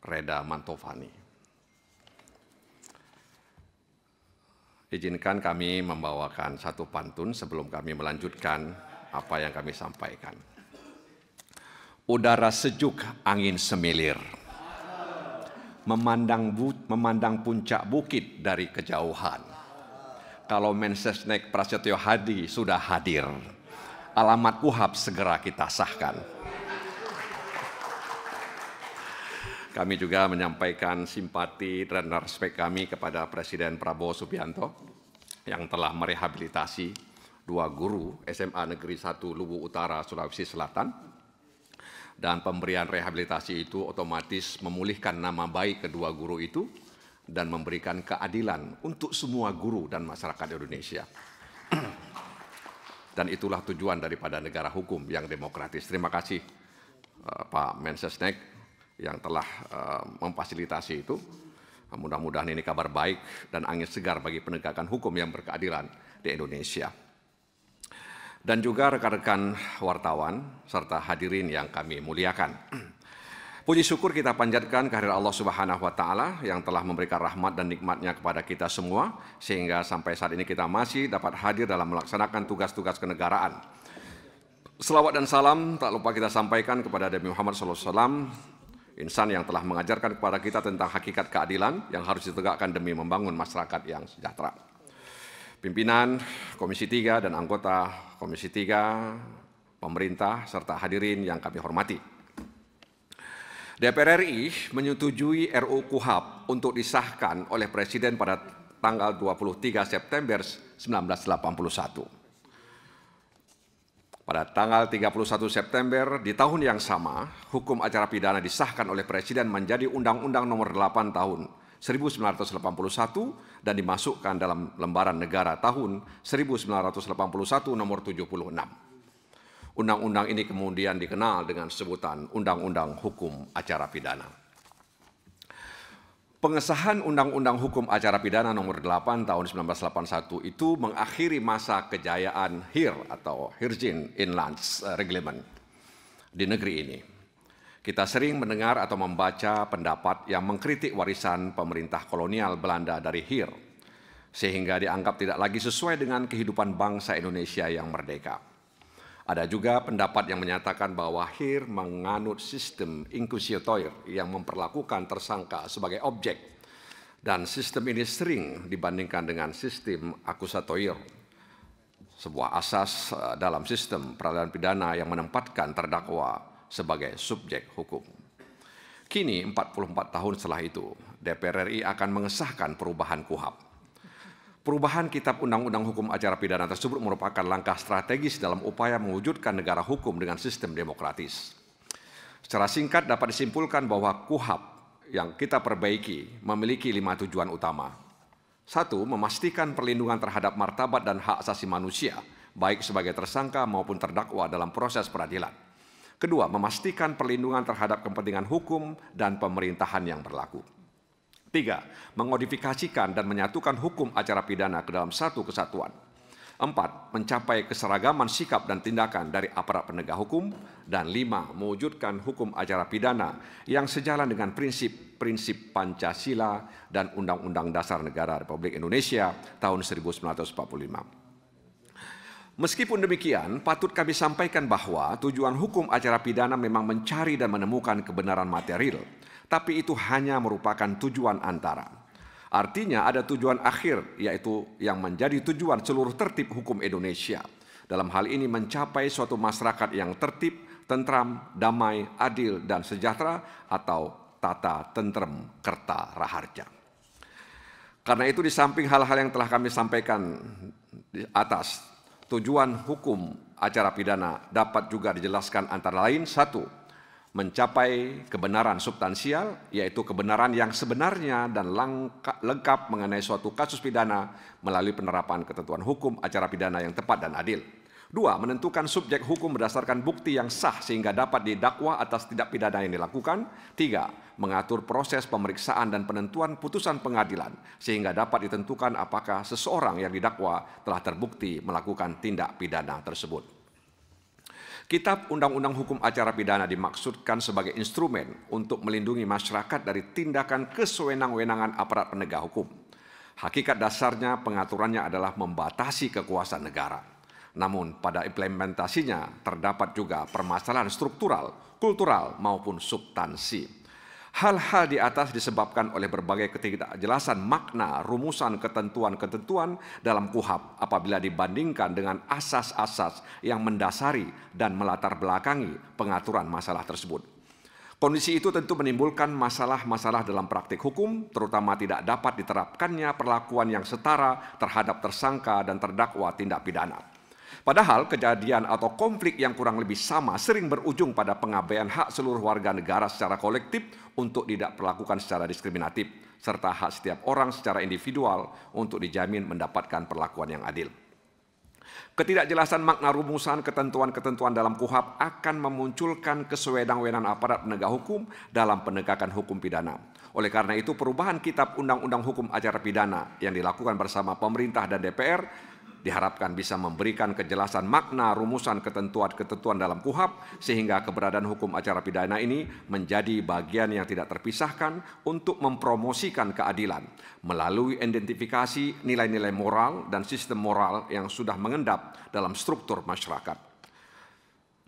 Reda Mantovani. Izinkan kami membawakan satu pantun sebelum kami melanjutkan apa yang kami sampaikan. Udara sejuk, angin semilir, memandang puncak bukit dari kejauhan. Kalau Mensesnek Prasetyo Hadi sudah hadir, alamat KUHP segera kita sahkan. Kami juga menyampaikan simpati dan respek kami kepada Presiden Prabowo Subianto yang telah merehabilitasi 2 guru SMA Negeri 1 Luwu Utara, Sulawesi Selatan. Dan pemberian rehabilitasi itu otomatis memulihkan nama baik kedua guru itu dan memberikan keadilan untuk semua guru dan masyarakat Indonesia. Dan itulah tujuan daripada negara hukum yang demokratis. Terima kasih Pak Mensesnek yang telah memfasilitasi itu. Mudah-mudahan ini kabar baik dan angin segar bagi penegakan hukum yang berkeadilan di Indonesia. Dan juga rekan-rekan wartawan serta hadirin yang kami muliakan. Puji syukur kita panjatkan kehadirat Allah Subhanahu wa taala yang telah memberikan rahmat dan nikmatnya kepada kita semua sehingga sampai saat ini kita masih dapat hadir dalam melaksanakan tugas-tugas kenegaraan. Selawat dan salam tak lupa kita sampaikan kepada Nabi Muhammad SAW, insan yang telah mengajarkan kepada kita tentang hakikat keadilan yang harus ditegakkan demi membangun masyarakat yang sejahtera. Pimpinan Komisi 3 dan anggota Komisi 3, pemerintah, serta hadirin yang kami hormati. DPR RI menyetujui RUU KUHP untuk disahkan oleh Presiden pada tanggal 23 September 1981. Pada tanggal 31 September di tahun yang sama, hukum acara pidana disahkan oleh Presiden menjadi Undang-Undang Nomor 8 Tahun 1981 dan dimasukkan dalam Lembaran Negara tahun 1981 nomor 76. Undang-undang ini kemudian dikenal dengan sebutan Undang-Undang Hukum Acara Pidana. Pengesahan Undang-Undang Hukum Acara Pidana nomor 8 tahun 1981 itu mengakhiri masa kejayaan HIR atau Hygiene Inland Reglement. di negeri ini. Kita sering mendengar atau membaca pendapat yang mengkritik warisan pemerintah kolonial Belanda dari HIR, sehingga dianggap tidak lagi sesuai dengan kehidupan bangsa Indonesia yang merdeka. Ada juga pendapat yang menyatakan bahwa HIR menganut sistem inquisitor yang memperlakukan tersangka sebagai objek, dan sistem ini sering dibandingkan dengan sistem akusator, sebuah asas dalam sistem peradilan pidana yang menempatkan terdakwa sebagai subjek hukum. Kini 44 tahun setelah itu, DPR RI akan mengesahkan perubahan KUHAP. Perubahan Kitab Undang-Undang Hukum Acara Pidana tersebut merupakan langkah strategis dalam upaya mewujudkan negara hukum dengan sistem demokratis. Secara singkat dapat disimpulkan bahwa KUHAP yang kita perbaiki memiliki 5 tujuan utama. 1. Memastikan perlindungan terhadap martabat dan hak asasi manusia, baik sebagai tersangka maupun terdakwa dalam proses peradilan. Kedua, memastikan perlindungan terhadap kepentingan hukum dan pemerintahan yang berlaku. 3. Mengodifikasikan dan menyatukan hukum acara pidana ke dalam satu kesatuan. 4. Mencapai keseragaman sikap dan tindakan dari aparat penegak hukum. Dan 5. Mewujudkan hukum acara pidana yang sejalan dengan prinsip-prinsip Pancasila dan Undang-Undang Dasar Negara Republik Indonesia tahun 1945. Meskipun demikian, patut kami sampaikan bahwa tujuan hukum acara pidana memang mencari dan menemukan kebenaran material, tapi itu hanya merupakan tujuan antara. Artinya ada tujuan akhir, yaitu yang menjadi tujuan seluruh tertib hukum Indonesia. Dalam hal ini mencapai suatu masyarakat yang tertib, tentram, damai, adil, dan sejahtera, atau tata tentrem kerta raharja. Karena itu di samping hal-hal yang telah kami sampaikan di atas, tujuan hukum acara pidana dapat juga dijelaskan antara lain: 1. Mencapai kebenaran substansial, yaitu kebenaran yang sebenarnya dan lengkap mengenai suatu kasus pidana melalui penerapan ketentuan hukum acara pidana yang tepat dan adil. 2. Menentukan subjek hukum berdasarkan bukti yang sah sehingga dapat didakwa atas tindak pidana yang dilakukan. 3. Mengatur proses pemeriksaan dan penentuan putusan pengadilan sehingga dapat ditentukan apakah seseorang yang didakwa telah terbukti melakukan tindak pidana tersebut. Kitab Undang-Undang Hukum Acara Pidana dimaksudkan sebagai instrumen untuk melindungi masyarakat dari tindakan kesewenang-wenangan aparat penegak hukum. Hakikat dasarnya pengaturannya adalah membatasi kekuasaan negara. Namun pada implementasinya terdapat juga permasalahan struktural, kultural maupun substansi. Hal-hal di atas disebabkan oleh berbagai ketidakjelasan makna rumusan ketentuan-ketentuan dalam KUHAP apabila dibandingkan dengan asas-asas yang mendasari dan melatar belakangi pengaturan masalah tersebut. Kondisi itu tentu menimbulkan masalah-masalah dalam praktik hukum, terutama tidak dapat diterapkannya perlakuan yang setara terhadap tersangka dan terdakwa tindak pidana. Padahal kejadian atau konflik yang kurang lebih sama sering berujung pada pengabaian hak seluruh warga negara secara kolektif untuk tidak diperlakukan secara diskriminatif, serta hak setiap orang secara individual untuk dijamin mendapatkan perlakuan yang adil. Ketidakjelasan makna rumusan ketentuan-ketentuan dalam KUHAP akan memunculkan kesewenang-wenangan aparat penegak hukum dalam penegakan hukum pidana. Oleh karena itu, perubahan Kitab Undang-Undang Hukum Acara Pidana yang dilakukan bersama pemerintah dan DPR diharapkan bisa memberikan kejelasan makna rumusan ketentuan-ketentuan dalam KUHAP sehingga keberadaan hukum acara pidana ini menjadi bagian yang tidak terpisahkan untuk mempromosikan keadilan melalui identifikasi nilai-nilai moral dan sistem moral yang sudah mengendap dalam struktur masyarakat.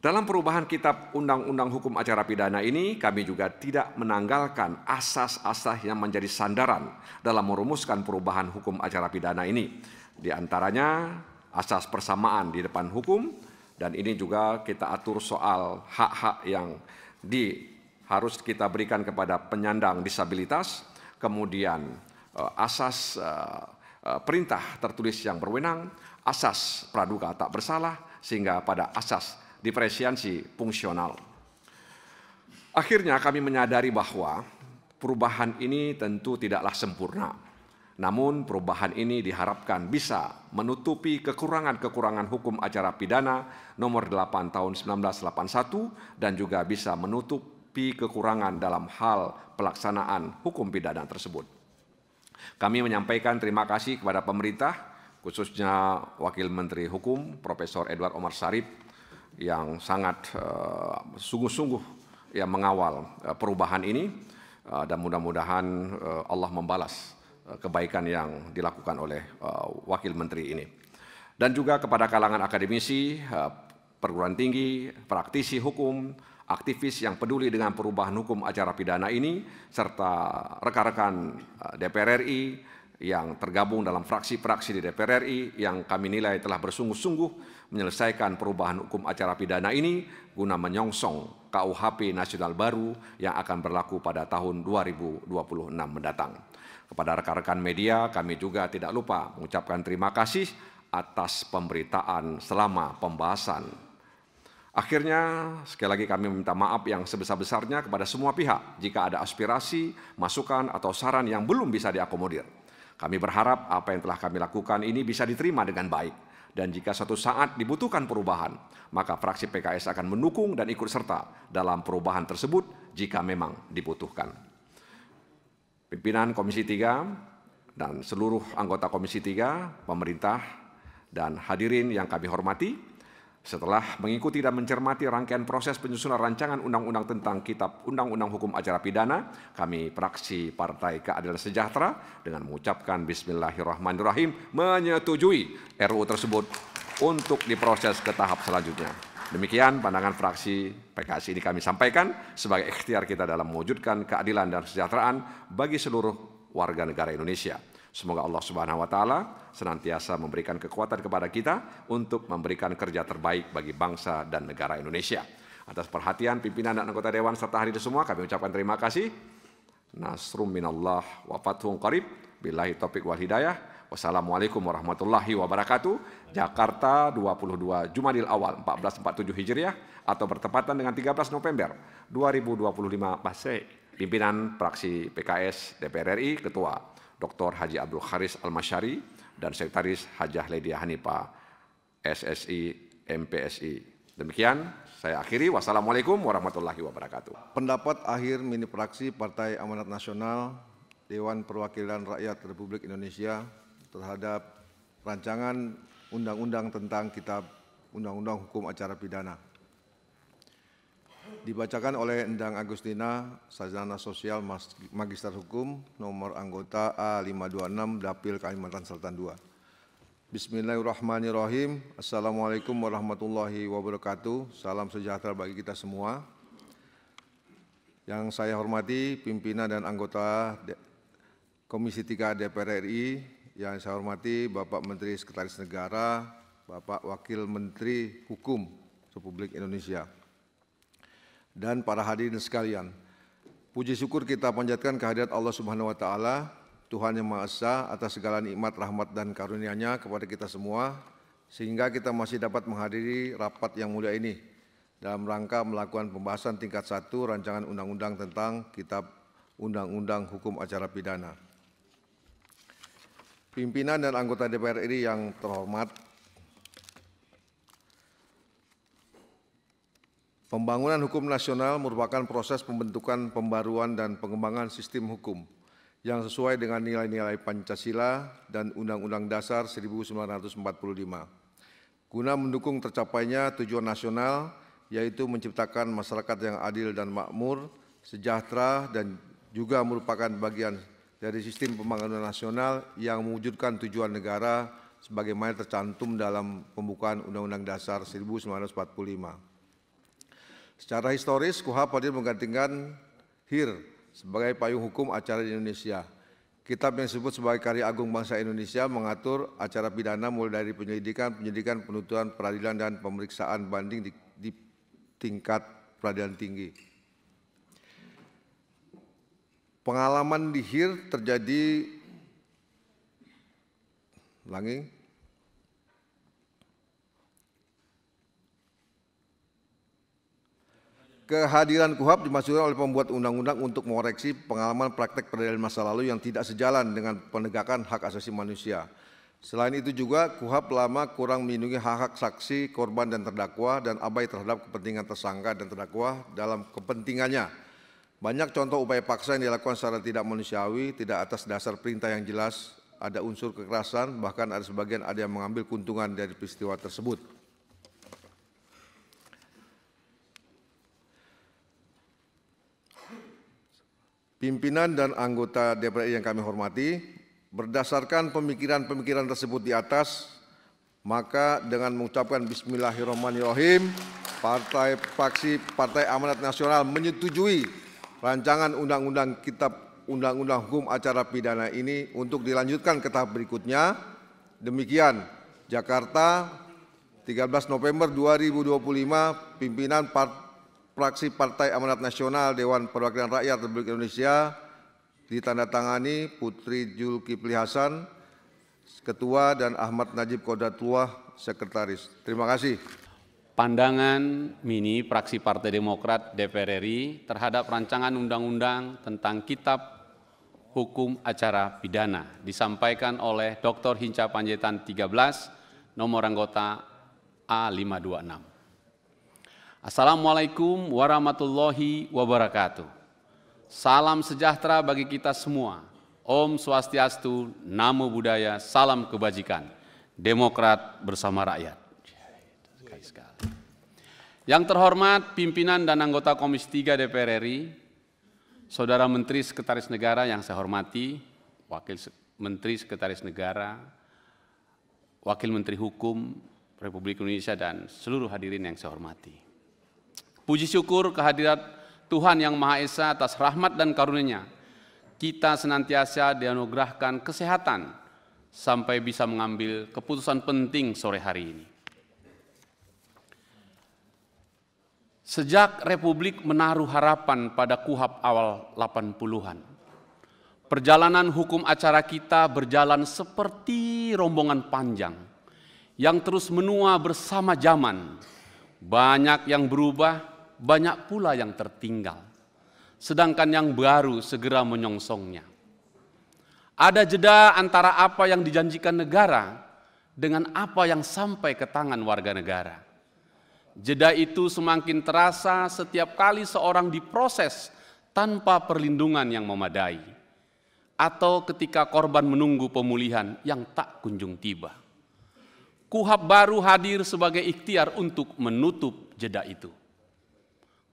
Dalam perubahan Kitab Undang-Undang Hukum Acara Pidana ini, kami juga tidak menanggalkan asas-asas yang menjadi sandaran dalam merumuskan perubahan hukum acara pidana ini. Di antaranya asas persamaan di depan hukum, dan ini juga kita atur soal hak-hak yang harus kita berikan kepada penyandang disabilitas, kemudian asas perintah tertulis yang berwenang, asas praduga tak bersalah, sehingga pada asas diferensiasi fungsional. Akhirnya kami menyadari bahwa perubahan ini tentu tidaklah sempurna. Namun perubahan ini diharapkan bisa menutupi kekurangan-kekurangan hukum acara pidana nomor 8 tahun 1981 dan juga bisa menutupi kekurangan dalam hal pelaksanaan hukum pidana tersebut. Kami menyampaikan terima kasih kepada pemerintah, khususnya Wakil Menteri Hukum Profesor Edward Omar Syarif, yang sangat sungguh-sungguh yang mengawal perubahan ini, dan mudah-mudahan Allah membalas kebaikan yang dilakukan oleh Wakil Menteri ini. Dan juga kepada kalangan akademisi, perguruan tinggi, praktisi hukum, aktivis yang peduli dengan perubahan hukum acara pidana ini, serta rekan-rekan DPR RI yang tergabung dalam fraksi-fraksi di DPR RI yang kami nilai telah bersungguh-sungguh menyelesaikan perubahan hukum acara pidana ini guna menyongsong KUHP nasional baru yang akan berlaku pada tahun 2026 mendatang. Kepada rekan-rekan media, kami juga tidak lupa mengucapkan terima kasih atas pemberitaan selama pembahasan. Akhirnya, sekali lagi kami meminta maaf yang sebesar-besarnya kepada semua pihak jika ada aspirasi, masukan, atau saran yang belum bisa diakomodir. Kami berharap apa yang telah kami lakukan ini bisa diterima dengan baik. Dan jika suatu saat dibutuhkan perubahan, maka fraksi PKS akan mendukung dan ikut serta dalam perubahan tersebut jika memang dibutuhkan. Pimpinan Komisi 3 dan seluruh anggota Komisi 3, pemerintah, dan hadirin yang kami hormati, setelah mengikuti dan mencermati rangkaian proses penyusunan rancangan undang-undang tentang Kitab Undang-Undang Hukum Acara Pidana, kami fraksi Partai Keadilan Sejahtera dengan mengucapkan Bismillahirrahmanirrahim menyetujui RUU tersebut untuk diproses ke tahap selanjutnya. Demikian pandangan fraksi PKS ini kami sampaikan sebagai ikhtiar kita dalam mewujudkan keadilan dan kesejahteraan bagi seluruh warga negara Indonesia. Semoga Allah Subhanahu wa Ta'ala senantiasa memberikan kekuatan kepada kita untuk memberikan kerja terbaik bagi bangsa dan negara Indonesia. Atas perhatian pimpinan dan anggota Dewan serta hadirin semua, kami ucapkan terima kasih. Nasrum minallah wa fathun qarib. Billahi taufiq wal hidayah. Wassalamualaikum warahmatullahi wabarakatuh. Jakarta 22 Jumadil Awal 1447 Hijriah atau bertepatan dengan 13 November 2025 Masih. Pimpinan fraksi PKS DPR RI, Ketua Dr. Haji Abdul Kharis Al-Masyari dan Sekretaris Hajah Ledia Hanifah SSI MPSI. Demikian saya akhiri. Wassalamualaikum warahmatullahi wabarakatuh. Pendapat akhir mini fraksi Partai Amanat Nasional Dewan Perwakilan Rakyat Republik Indonesia terhadap rancangan undang-undang tentang Kitab Undang-Undang Hukum Acara Pidana. Dibacakan oleh Endang Agustina, Sarjana Sosial Magister Hukum, nomor anggota A526, Dapil Kalimantan Selatan II. Bismillahirrahmanirrahim. Assalamualaikum warahmatullahi wabarakatuh. Salam sejahtera bagi kita semua. Yang saya hormati pimpinan dan anggota Komisi 3 DPR RI, yang saya hormati Bapak Menteri Sekretaris Negara, Bapak Wakil Menteri Hukum Republik Indonesia, dan para hadirin sekalian. Puji syukur kita panjatkan kehadirat Allah Subhanahu wa Ta'ala, Tuhan yang Maha Esa, atas segala nikmat, rahmat, dan karunia-Nya kepada kita semua, sehingga kita masih dapat menghadiri rapat yang mulia ini dalam rangka melakukan pembahasan tingkat 1 rancangan undang-undang tentang Kitab Undang-Undang Hukum Acara Pidana. Pimpinan dan anggota DPR RI yang terhormat, pembangunan hukum nasional merupakan proses pembentukan, pembaruan, dan pengembangan sistem hukum yang sesuai dengan nilai-nilai Pancasila dan Undang-Undang Dasar 1945. Guna mendukung tercapainya tujuan nasional, yaitu menciptakan masyarakat yang adil dan makmur, sejahtera, dan juga merupakan bagian dari sistem pembangunan nasional yang mewujudkan tujuan negara sebagaimana tercantum dalam pembukaan Undang-Undang Dasar 1945. Secara historis, KUHP hadir menggantikan HIR sebagai payung hukum acara di Indonesia. Kitab yang disebut sebagai karya agung bangsa Indonesia mengatur acara pidana mulai dari penyelidikan, penuntutan, peradilan, dan pemeriksaan banding di tingkat peradilan tinggi. Pengalaman di HIR terjadi Kehadiran KUHP dimaksudkan oleh pembuat undang-undang untuk mengoreksi pengalaman praktek peradilan masa lalu yang tidak sejalan dengan penegakan hak asasi manusia. Selain itu juga KUHP lama kurang melindungi hak-hak saksi, korban, dan terdakwa, dan abai terhadap kepentingan tersangka dan terdakwa dalam kepentingannya. Banyak contoh upaya paksa yang dilakukan secara tidak manusiawi, tidak atas dasar perintah yang jelas, ada unsur kekerasan, bahkan ada sebagian yang mengambil keuntungan dari peristiwa tersebut. Pimpinan dan anggota DPR yang kami hormati, berdasarkan pemikiran-pemikiran tersebut di atas, maka dengan mengucapkan Bismillahirrahmanirrahim, fraksi Partai Amanat Nasional menyetujui rancangan Undang-Undang Kitab Undang-Undang Hukum Acara Pidana ini untuk dilanjutkan ke tahap berikutnya. Demikian, Jakarta, 13 November 2025, pimpinan fraksi Partai Amanat Nasional Dewan Perwakilan Rakyat Republik Indonesia, ditandatangani Putri Zulkifli Hasan, Ketua, dan Ahmad Najib Qodatullah, Sekretaris. Terima kasih. Pandangan mini fraksi Partai Demokrat DPR RI terhadap rancangan undang-undang tentang Kitab Hukum Acara Pidana disampaikan oleh Dr. Hinca Panjaitan 13, nomor anggota A526. Assalamualaikum warahmatullahi wabarakatuh. Salam sejahtera bagi kita semua. Om Swastiastu, Namo Buddhaya, salam kebajikan. Demokrat bersama rakyat. Yang terhormat pimpinan dan anggota Komisi 3 DPR RI, Saudara Menteri Sekretaris Negara yang saya hormati, Wakil Menteri Sekretaris Negara, Wakil Menteri Hukum Republik Indonesia, dan seluruh hadirin yang saya hormati. Puji syukur kehadirat Tuhan Yang Maha Esa atas rahmat dan karunia-Nya, kita senantiasa dianugerahkan kesehatan sampai bisa mengambil keputusan penting sore hari ini. Sejak Republik menaruh harapan pada KUHP awal 80-an, perjalanan hukum acara kita berjalan seperti rombongan panjang yang terus menua bersama zaman. Banyak yang berubah, banyak pula yang tertinggal. Sedangkan yang baru segera menyongsongnya. Ada jeda antara apa yang dijanjikan negara dengan apa yang sampai ke tangan warga negara. Jeda itu semakin terasa setiap kali seorang diproses tanpa perlindungan yang memadai, atau ketika korban menunggu pemulihan yang tak kunjung tiba. KUHP baru hadir sebagai ikhtiar untuk menutup jeda itu.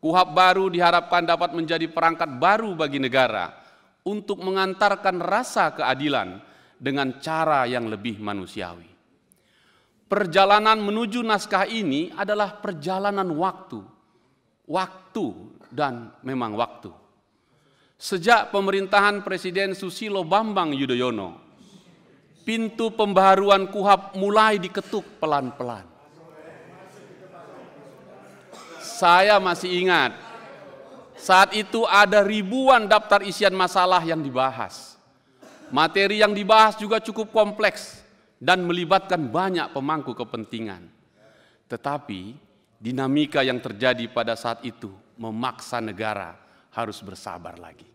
KUHP baru diharapkan dapat menjadi perangkat baru bagi negara untuk mengantarkan rasa keadilan dengan cara yang lebih manusiawi. Perjalanan menuju naskah ini adalah perjalanan waktu dan memang waktu. Sejak pemerintahan Presiden Susilo Bambang Yudhoyono, pintu pembaharuan KUHP mulai diketuk pelan-pelan. Saya masih ingat, saat itu ada ribuan daftar isian masalah yang dibahas. Materi yang dibahas juga cukup kompleks dan melibatkan banyak pemangku kepentingan. Tetapi dinamika yang terjadi pada saat itu memaksa negara harus bersabar lagi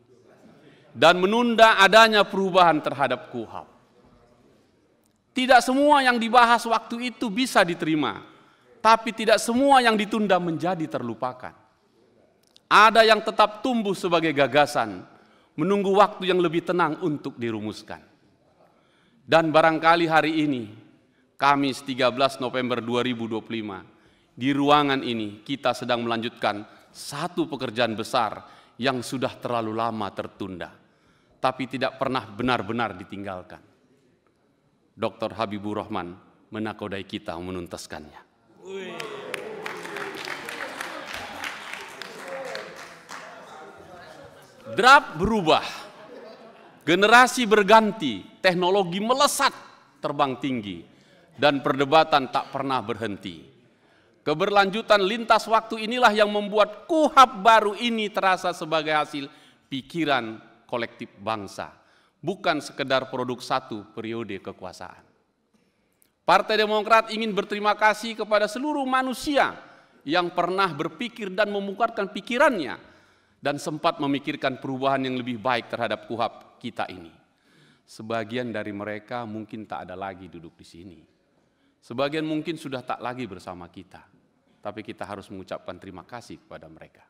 dan menunda adanya perubahan terhadap KUHP. Tidak semua yang dibahas waktu itu bisa diterima, tapi tidak semua yang ditunda menjadi terlupakan. Ada yang tetap tumbuh sebagai gagasan, menunggu waktu yang lebih tenang untuk dirumuskan. Dan barangkali hari ini, Kamis 13 November 2025, di ruangan ini kita sedang melanjutkan satu pekerjaan besar yang sudah terlalu lama tertunda, tapi tidak pernah benar-benar ditinggalkan. Dr. Habibur Rahman menakodai kita menuntaskannya. Draft berubah, generasi berganti, teknologi melesat terbang tinggi, dan perdebatan tak pernah berhenti. Keberlanjutan lintas waktu inilah yang membuat KUHP baru ini terasa sebagai hasil pikiran kolektif bangsa, bukan sekedar produk satu periode kekuasaan. Partai Demokrat ingin berterima kasih kepada seluruh manusia yang pernah berpikir dan memukarkan pikirannya dan sempat memikirkan perubahan yang lebih baik terhadap KUHP kita ini. Sebagian dari mereka mungkin tak ada lagi duduk di sini. Sebagian mungkin sudah tak lagi bersama kita. Tapi kita harus mengucapkan terima kasih kepada mereka.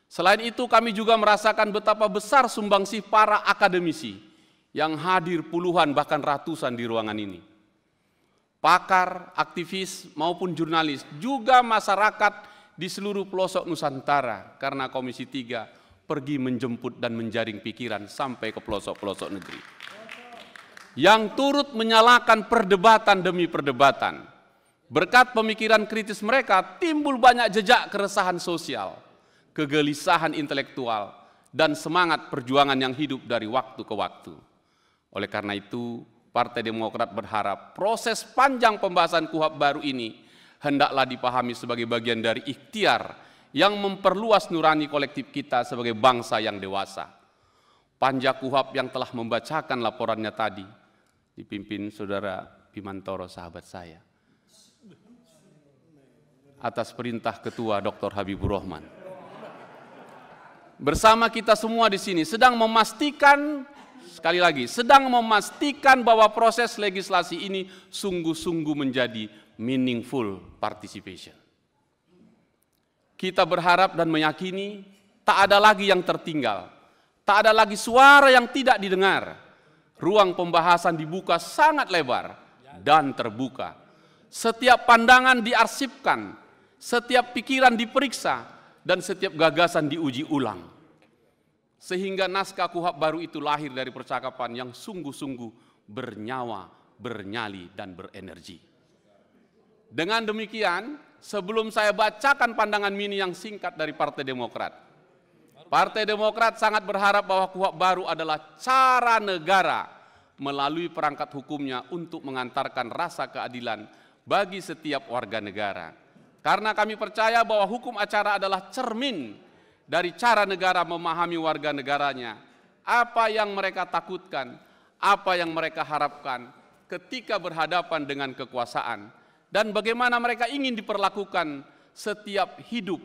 Selain itu, kami juga merasakan betapa besar sumbangsih para akademisi yang hadir puluhan bahkan ratusan di ruangan ini. Pakar, aktivis maupun jurnalis, juga masyarakat di seluruh pelosok Nusantara, karena Komisi 3 pergi menjemput dan menjaring pikiran sampai ke pelosok-pelosok negeri. Yang turut menyalakan perdebatan demi perdebatan. Berkat pemikiran kritis mereka timbul banyak jejak keresahan sosial, kegelisahan intelektual, dan semangat perjuangan yang hidup dari waktu ke waktu. Oleh karena itu, Partai Demokrat berharap proses panjang pembahasan KUHP baru ini hendaklah dipahami sebagai bagian dari ikhtiar yang memperluas nurani kolektif kita sebagai bangsa yang dewasa. Panja KUHP yang telah membacakan laporannya tadi, dipimpin Saudara Bimantoro sahabat saya, atas perintah Ketua Dr. Habibur Rahman. Bersama kita semua di sini sedang memastikan, sekali lagi, sedang memastikan bahwa proses legislasi ini sungguh-sungguh menjadi meaningful participation. Kita berharap dan meyakini tak ada lagi yang tertinggal, tak ada lagi suara yang tidak didengar. Ruang pembahasan dibuka sangat lebar dan terbuka. Setiap pandangan diarsipkan, setiap pikiran diperiksa, dan setiap gagasan diuji ulang. Sehingga naskah KUHP baru itu lahir dari percakapan yang sungguh-sungguh bernyawa, bernyali, dan berenergi. Dengan demikian, sebelum saya bacakan pandangan mini yang singkat dari Partai Demokrat, Partai Demokrat sangat berharap bahwa KUHP baru adalah cara negara melalui perangkat hukumnya untuk mengantarkan rasa keadilan bagi setiap warga negara. Karena kami percaya bahwa hukum acara adalah cermin dari cara negara memahami warga negaranya, apa yang mereka takutkan, apa yang mereka harapkan ketika berhadapan dengan kekuasaan, dan bagaimana mereka ingin diperlakukan setiap hidup,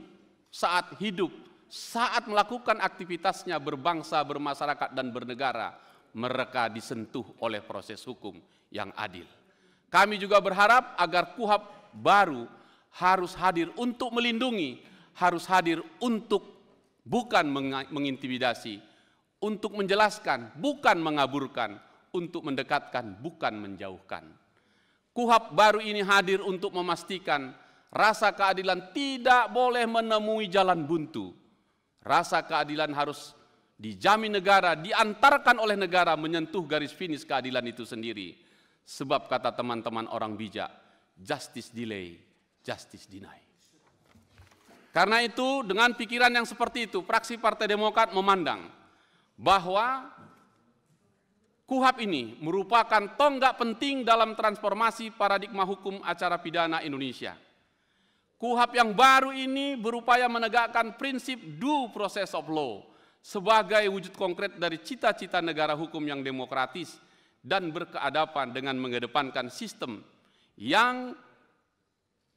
saat melakukan aktivitasnya berbangsa, bermasyarakat, dan bernegara, mereka disentuh oleh proses hukum yang adil. Kami juga berharap agar KUHP baru harus hadir untuk melindungi, harus hadir untuk bukan mengintimidasi, untuk menjelaskan, bukan mengaburkan, untuk mendekatkan, bukan menjauhkan. KUHP baru ini hadir untuk memastikan rasa keadilan tidak boleh menemui jalan buntu. Rasa keadilan harus dijamin negara, diantarkan oleh negara menyentuh garis finish keadilan itu sendiri. Sebab kata teman-teman orang bijak, justice delay, justice deny. Karena itu, dengan pikiran yang seperti itu, fraksi Partai Demokrat memandang bahwa KUHP ini merupakan tonggak penting dalam transformasi paradigma hukum acara pidana Indonesia. KUHP yang baru ini berupaya menegakkan prinsip due process of law sebagai wujud konkret dari cita-cita negara hukum yang demokratis dan berkeadapan dengan mengedepankan sistem yang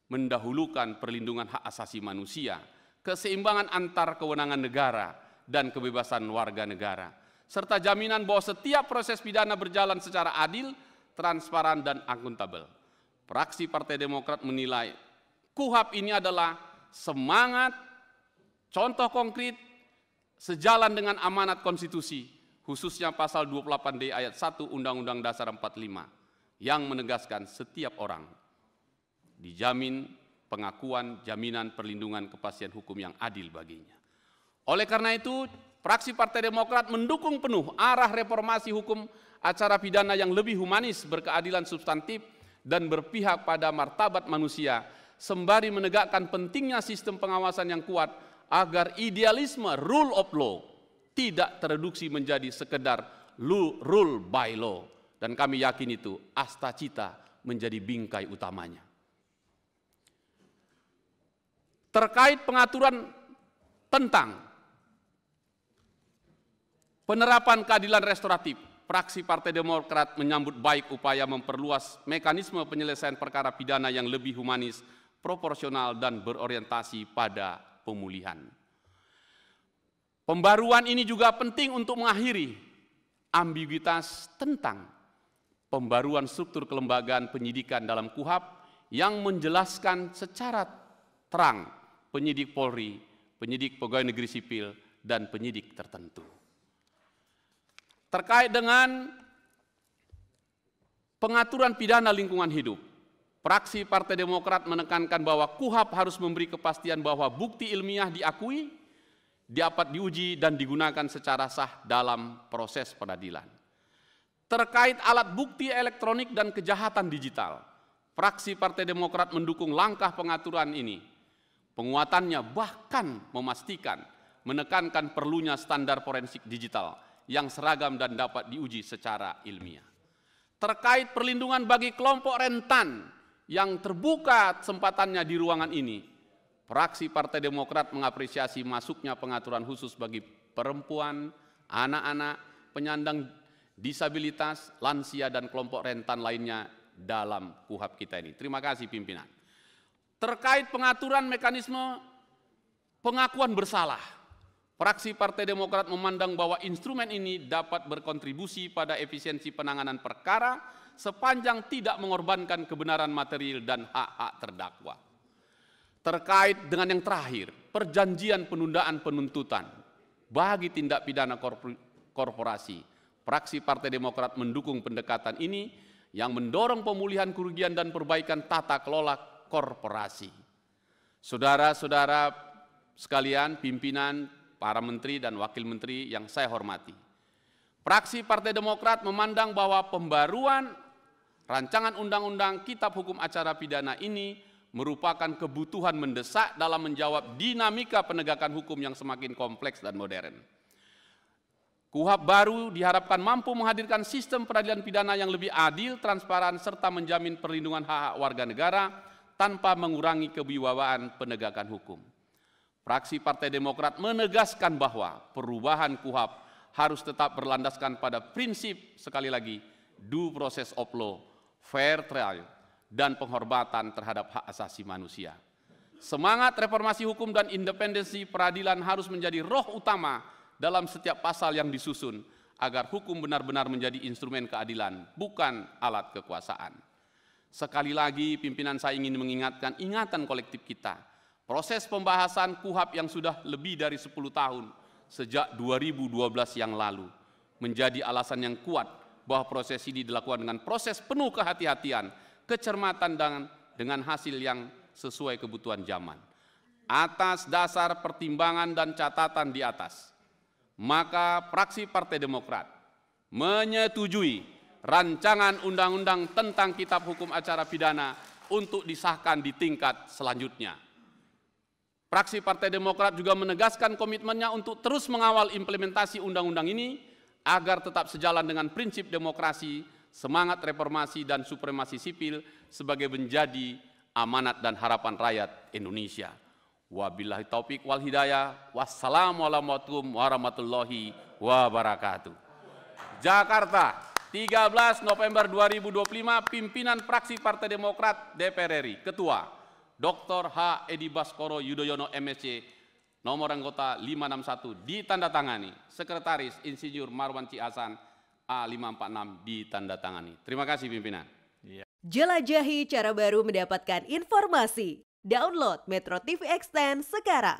mendahulukan perlindungan hak asasi manusia, keseimbangan antar kewenangan negara, dan kebebasan warga negara, serta jaminan bahwa setiap proses pidana berjalan secara adil, transparan, dan akuntabel. Fraksi Partai Demokrat menilai KUHP ini adalah semangat, contoh konkret, sejalan dengan amanat konstitusi, khususnya pasal 28D ayat 1 Undang-Undang Dasar 45, yang menegaskan setiap orang dijamin pengakuan, jaminan, perlindungan, kepastian hukum yang adil baginya. Oleh karena itu, fraksi Partai Demokrat mendukung penuh arah reformasi hukum acara pidana yang lebih humanis, berkeadilan substantif, dan berpihak pada martabat manusia, sembari menegakkan pentingnya sistem pengawasan yang kuat agar idealisme rule of law tidak tereduksi menjadi sekedar rule by law. Dan kami yakin itu asta cita menjadi bingkai utamanya. Terkait pengaturan tentang penerapan keadilan restoratif, fraksi Partai Demokrat menyambut baik upaya memperluas mekanisme penyelesaian perkara pidana yang lebih humanis, proporsional, dan berorientasi pada pemulihan. Pembaruan ini juga penting untuk mengakhiri ambiguitas tentang pembaruan struktur kelembagaan penyidikan dalam KUHP yang menjelaskan secara terang penyidik Polri, penyidik pegawai negeri sipil, dan penyidik tertentu. Terkait dengan pengaturan pidana lingkungan hidup, fraksi Partai Demokrat menekankan bahwa KUHP harus memberi kepastian bahwa bukti ilmiah diakui, dapat diuji dan digunakan secara sah dalam proses peradilan. Terkait alat bukti elektronik dan kejahatan digital, fraksi Partai Demokrat mendukung langkah pengaturan ini. Penguatannya bahkan memastikan menekankan perlunya standar forensik digital yang seragam dan dapat diuji secara ilmiah. Terkait perlindungan bagi kelompok rentan yang terbuka kesempatannya di ruangan ini, fraksi Partai Demokrat mengapresiasi masuknya pengaturan khusus bagi perempuan, anak-anak, penyandang disabilitas, lansia, dan kelompok rentan lainnya dalam KUHP kita ini. Terima kasih pimpinan. Terkait pengaturan mekanisme pengakuan bersalah, fraksi Partai Demokrat memandang bahwa instrumen ini dapat berkontribusi pada efisiensi penanganan perkara sepanjang tidak mengorbankan kebenaran material dan hak-hak terdakwa. Terkait dengan yang terakhir, perjanjian penundaan penuntutan bagi tindak pidana korporasi, fraksi Partai Demokrat mendukung pendekatan ini yang mendorong pemulihan kerugian dan perbaikan tata kelola korporasi. Saudara-saudara sekalian, pimpinan, para menteri dan wakil menteri yang saya hormati, fraksi Partai Demokrat memandang bahwa pembaruan rancangan undang-undang Kitab Hukum Acara Pidana ini merupakan kebutuhan mendesak dalam menjawab dinamika penegakan hukum yang semakin kompleks dan modern. KUHP baru diharapkan mampu menghadirkan sistem peradilan pidana yang lebih adil, transparan, serta menjamin perlindungan hak-hak warga negara tanpa mengurangi kewibawaan penegakan hukum. Fraksi Partai Demokrat menegaskan bahwa perubahan KUHP harus tetap berlandaskan pada prinsip, sekali lagi, due process of law, fair trial, dan penghormatan terhadap hak asasi manusia. Semangat reformasi hukum dan independensi peradilan harus menjadi roh utama dalam setiap pasal yang disusun, agar hukum benar-benar menjadi instrumen keadilan, bukan alat kekuasaan. Sekali lagi, pimpinan saya ingin mengingatkan ingatan kolektif kita, proses pembahasan KUHP yang sudah lebih dari 10 tahun, sejak 2012 yang lalu, menjadi alasan yang kuat bahwa proses ini dilakukan dengan proses penuh kehati-hatian, kecermatan, dan dengan hasil yang sesuai kebutuhan zaman. Atas dasar pertimbangan dan catatan di atas, maka fraksi Partai Demokrat menyetujui rancangan undang-undang tentang Kitab Hukum Acara Pidana untuk disahkan di tingkat selanjutnya. Fraksi Partai Demokrat juga menegaskan komitmennya untuk terus mengawal implementasi undang-undang ini agar tetap sejalan dengan prinsip demokrasi, semangat reformasi, dan supremasi sipil sebagai menjadi amanat dan harapan rakyat Indonesia. Wabillahi taufik wal hidayah. Wassalamualaikum warahmatullahi wabarakatuh. Jakarta, 13 November 2025, pimpinan fraksi Partai Demokrat DPR RI, Ketua Dr. H. Edi Baskoro Yudhoyono MSc, nomor anggota 561 ditandatangani, Sekretaris Insinyur Marwan Cihasan A546 ditandatangani. Terima kasih pimpinan. Jelajahi cara baru mendapatkan informasi. Download Metro TV Extend sekarang.